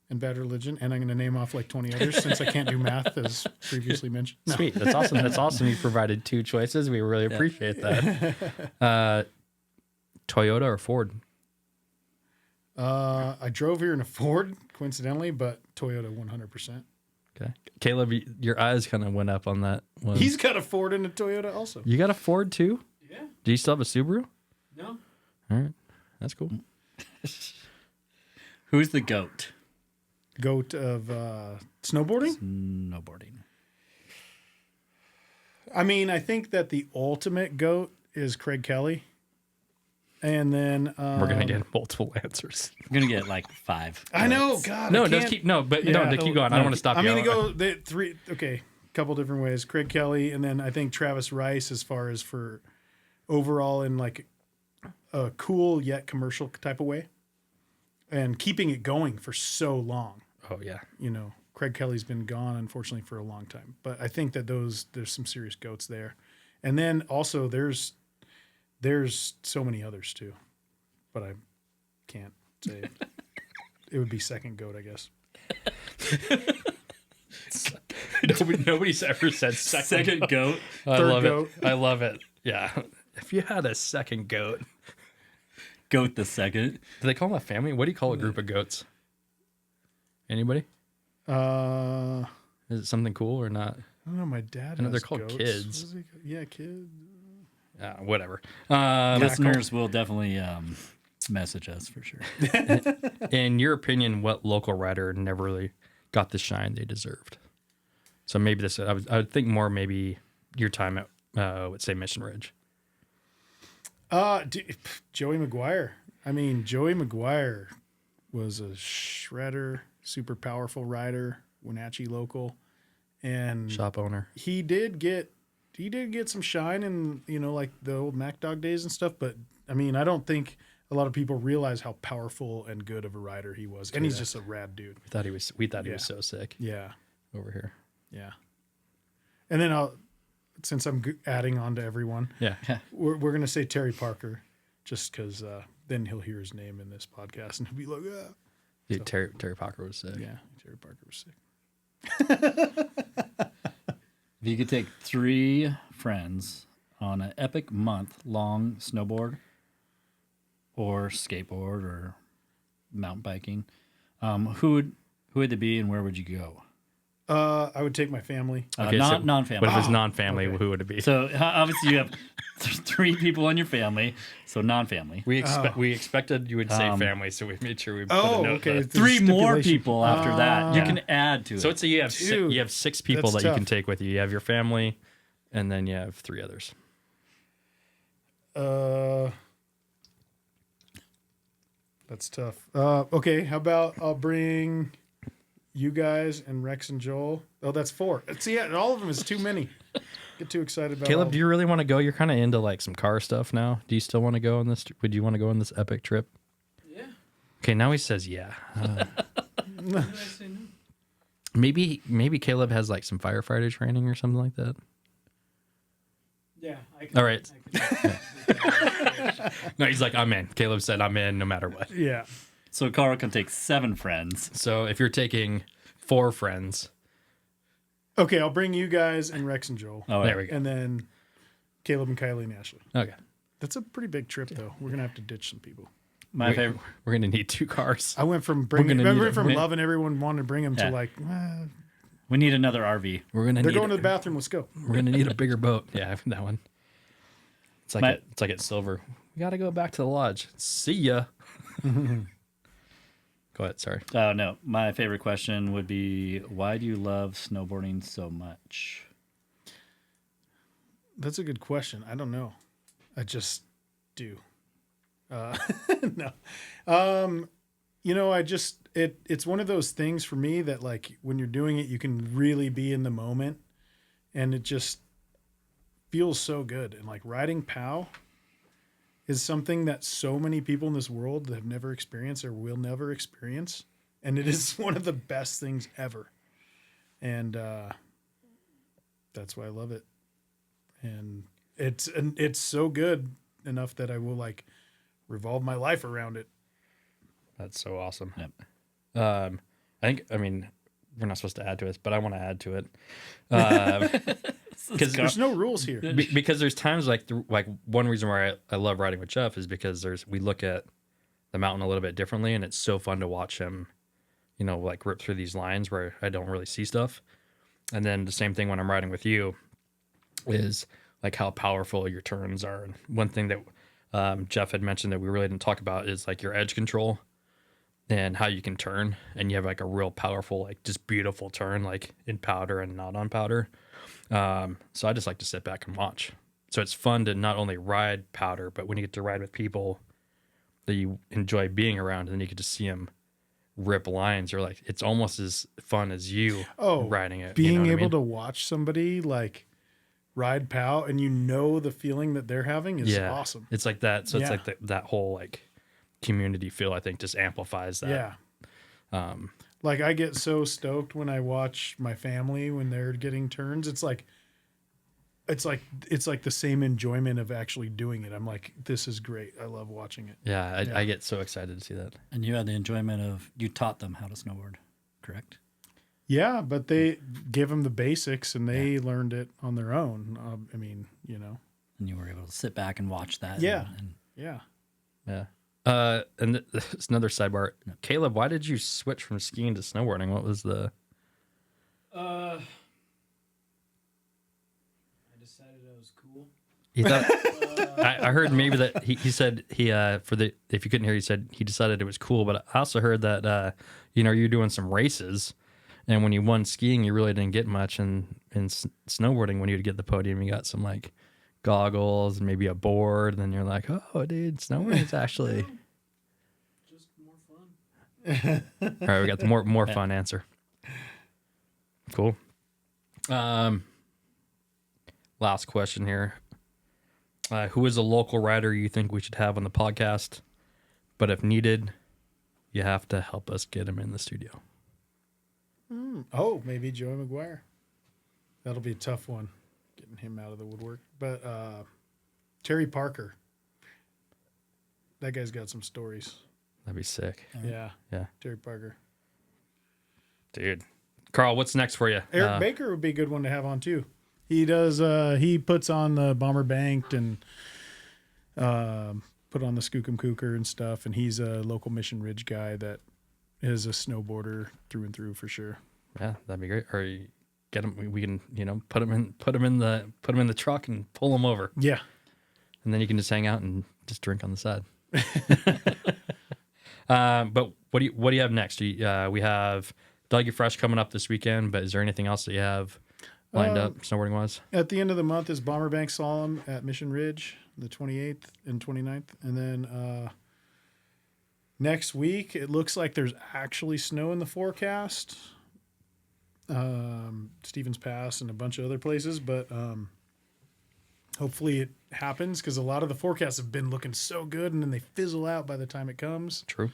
and Bad Religion, and I'm going to name off like 20 others since I can't do math, as previously mentioned. No. Sweet. That's awesome. That's awesome. You provided 2 choices. We really appreciate that. Toyota or Ford? I drove here in a Ford, coincidentally, but Toyota 100%. Okay. Caleb, your eyes kind of went up on that one. He's got a Ford and a Toyota also. You got a Ford too? Yeah. Do you still have a Subaru? No. All right. That's cool. Who's the goat? Goat of snowboarding? Snowboarding. I mean, I think that the ultimate goat is Craig Kelly. And then We're going to get multiple answers. I'm gonna get like 5. I know, goats. God. No, I just can't- keep no, but Yeah, no, keep going. I don't want to stop I'm you. going to go the 3. Okay, couple different ways. Craig Kelly, and then I think Travis Rice, as far as for overall in like a cool yet commercial type of way, and keeping it going for so long. Oh yeah. You know, Craig Kelly's been gone, unfortunately, for a long time. But I think that there's some serious goats there. And then also there's so many others too, but I can't say. It would be second goat, I guess. Nobody's ever said Second goat. I Third love goat. it. I love it. Yeah. If you had a second goat, Goat the second. do they call them a family? What do you call a group of goats? Anybody? I Is it something cool or not? don't know. My dad. I know has they're called goats. kids. What is he- Yeah, kids. Whatever. Listeners will definitely message us for sure. In your opinion, what local rider never really got the shine they deserved? So maybe this, I would think more maybe your time at, let's say, Mission Ridge. Joey McGuire. I mean, Joey McGuire was a shredder, super powerful rider, Wenatchee local, and Shop owner. he did get some shine in, you know, like the old Mac Dog days and stuff. But I mean, I don't think a lot of people realize how powerful and good of a rider he was, and he's just a rad dude. We thought he was Yeah. so sick Yeah, over here. yeah. And then since I'm adding on to everyone, Yeah. we're gonna say Terry Parker, just because then he'll hear his name in this podcast and he'll be like, ah. Dude, Terry Parker was sick. Yeah, Terry Parker was sick. If you could take 3 friends on an epic month-long snowboard or skateboard or mountain biking, who would it be and where would you go? I would take my family. Non-family. But if it's non-family, okay. who would it be? So obviously you have 3 people in your family, so non-family. We expected you would say family, so we made sure we put a Oh, note okay. there. It's 3 more stipulation. people after that. You Yeah. can add to it. So it's you have Dude, you have 6 people that's that you can tough. take with you. You have your family, and then you have 3 others. That's tough. Okay, how about I'll bring you guys and Rex and Joel. Oh, that's 4. See, yeah, all of them is too many. Get too excited about Caleb, all do you really want to go? You're kind of into like some car stuff now. Do you still want to go on this? Would you want to go on this epic trip? Yeah. Okay, now he says yeah. Why did I say no? Maybe Caleb has like some firefighter training or something like that. Yeah. I can, All right. I can, No, he's like, I'm in. Caleb said I'm in no matter what. Yeah. So Carl can take 7 friends. So if you're taking 4 friends, Okay, I'll bring you guys and Rex and Joel. Oh, there we go. And then Caleb and Kylie and Ashley. Okay. That's a pretty big trip, though. We're gonna have to ditch some people. My favorite. We're going to need 2 cars. I went from gonna need it. loving everyone wanting to bring them Yeah. to like We need another RV. We're going to they're need going to the bathroom. Let's go. We're going to need a bigger boat. Yeah, that one. It's like My- it's like at Silver. We got to go back to the lodge. See ya. Go ahead, sorry. Oh no, my favorite question would be, why do you love snowboarding so much? That's a good question. I don't know. I just do. No. You know, it's one of those things for me that like when you're doing it, you can really be in the moment and it just feels so good. And like riding POW is something that so many people in this world have never experienced or will never experience. And it is one of the best things ever. And that's why I love it. And it's so good enough that I will like revolve my life around it. That's so awesome. Yep. I mean, we're not supposed to add to it, but I want to add to it. Because There's no rules here. because there's times like one reason why I love riding with Jeff is because we look at the mountain a little bit differently, and it's so fun to watch him, like rip through these lines where I don't really see stuff. And then the same thing when I'm riding with you is like how powerful your turns are. And one thing that Jeff had mentioned that we really didn't talk about is like your edge control and how you can turn, and you have like a real powerful, like just beautiful turn, like in powder and not on powder. So I just like to sit back and watch. So it's fun to not only ride powder, but when you get to ride with people that you enjoy being around, and then you get to see them rip lines, or like it's almost as fun as you riding it. Being what I able mean? to watch somebody like ride POW and the feeling that they're having is awesome. It's like that. So it's like that whole like community feel, I think, just amplifies that. Yeah. Like I get so stoked when I watch my family when they're getting turns. It's like the same enjoyment of actually doing it. I'm like, this is great. I love watching it. Yeah, I get so excited to see that. And you had the enjoyment of you taught them how to snowboard, correct? Yeah, but they give them the basics and they learned it on their own. I mean, And you were able to sit back and watch that. Yeah. And Yeah. And it's another sidebar. Caleb, why did you switch from skiing to snowboarding? What was the? I decided I was cool. He thought I heard maybe that he said if you couldn't hear, he said he decided it was cool. But I also heard that you're doing some races, and when you won skiing, you really didn't get much. And in snowboarding, when you'd get the podium, you got some like goggles and maybe a board, and then you're like, oh, dude, snowboarding is actually Just more fun. all right. We got the more fun answer. Cool. Last question here. Who is a local rider you think we should have on the podcast? But if needed, you have to help us get him in the studio. Oh, maybe Joey McGuire. That'll be a tough one, getting him out of the woodwork. But Terry Parker. That guy's got some stories. That'd be sick. Yeah. Yeah. Terry Parker. Dude. Carl, what's next for you? Eric Baker would be a good one to have on too. He does. He puts on the Bomber Banked and put on the Skookum Kooker and stuff. And he's a local Mission Ridge guy that is a snowboarder through and through for sure. Yeah, that'd be great. Or you get him. We can put him in the truck and pull him over, Yeah. and then you can just hang out and just drink on the side. But what do you have next? We have Doggy Fresh coming up this weekend. But is there anything else that you have lined up snowboarding wise? At the end of the month is Bomber Bank Slalom at Mission Ridge, the 28th and 29th. And then next week, it looks like there's actually snow in the forecast. Stevens Pass and a bunch of other places. But hopefully it happens because a lot of the forecasts have been looking so good and then they fizzle out by the time it comes. True.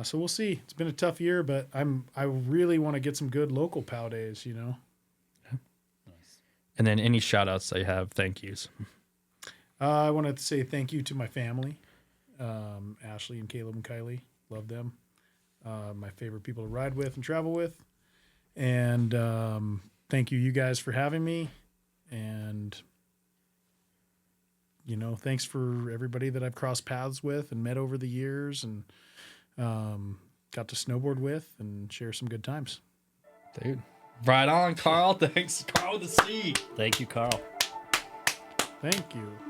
So we'll see. It's been a tough year, but I really want to get some good local POW days, And then any shout outs that you have, thank yous. I wanted to say thank you to my family, Ashley and Caleb and Kylie. Love them. My favorite people to ride with and travel with. And thank you guys for having me. And, thanks for everybody that I've crossed paths with and met over the years and got to snowboard with and share some good times. Dude. Right on, Carl. Thanks, Carl with the C. Thank you, Carl. Thank you.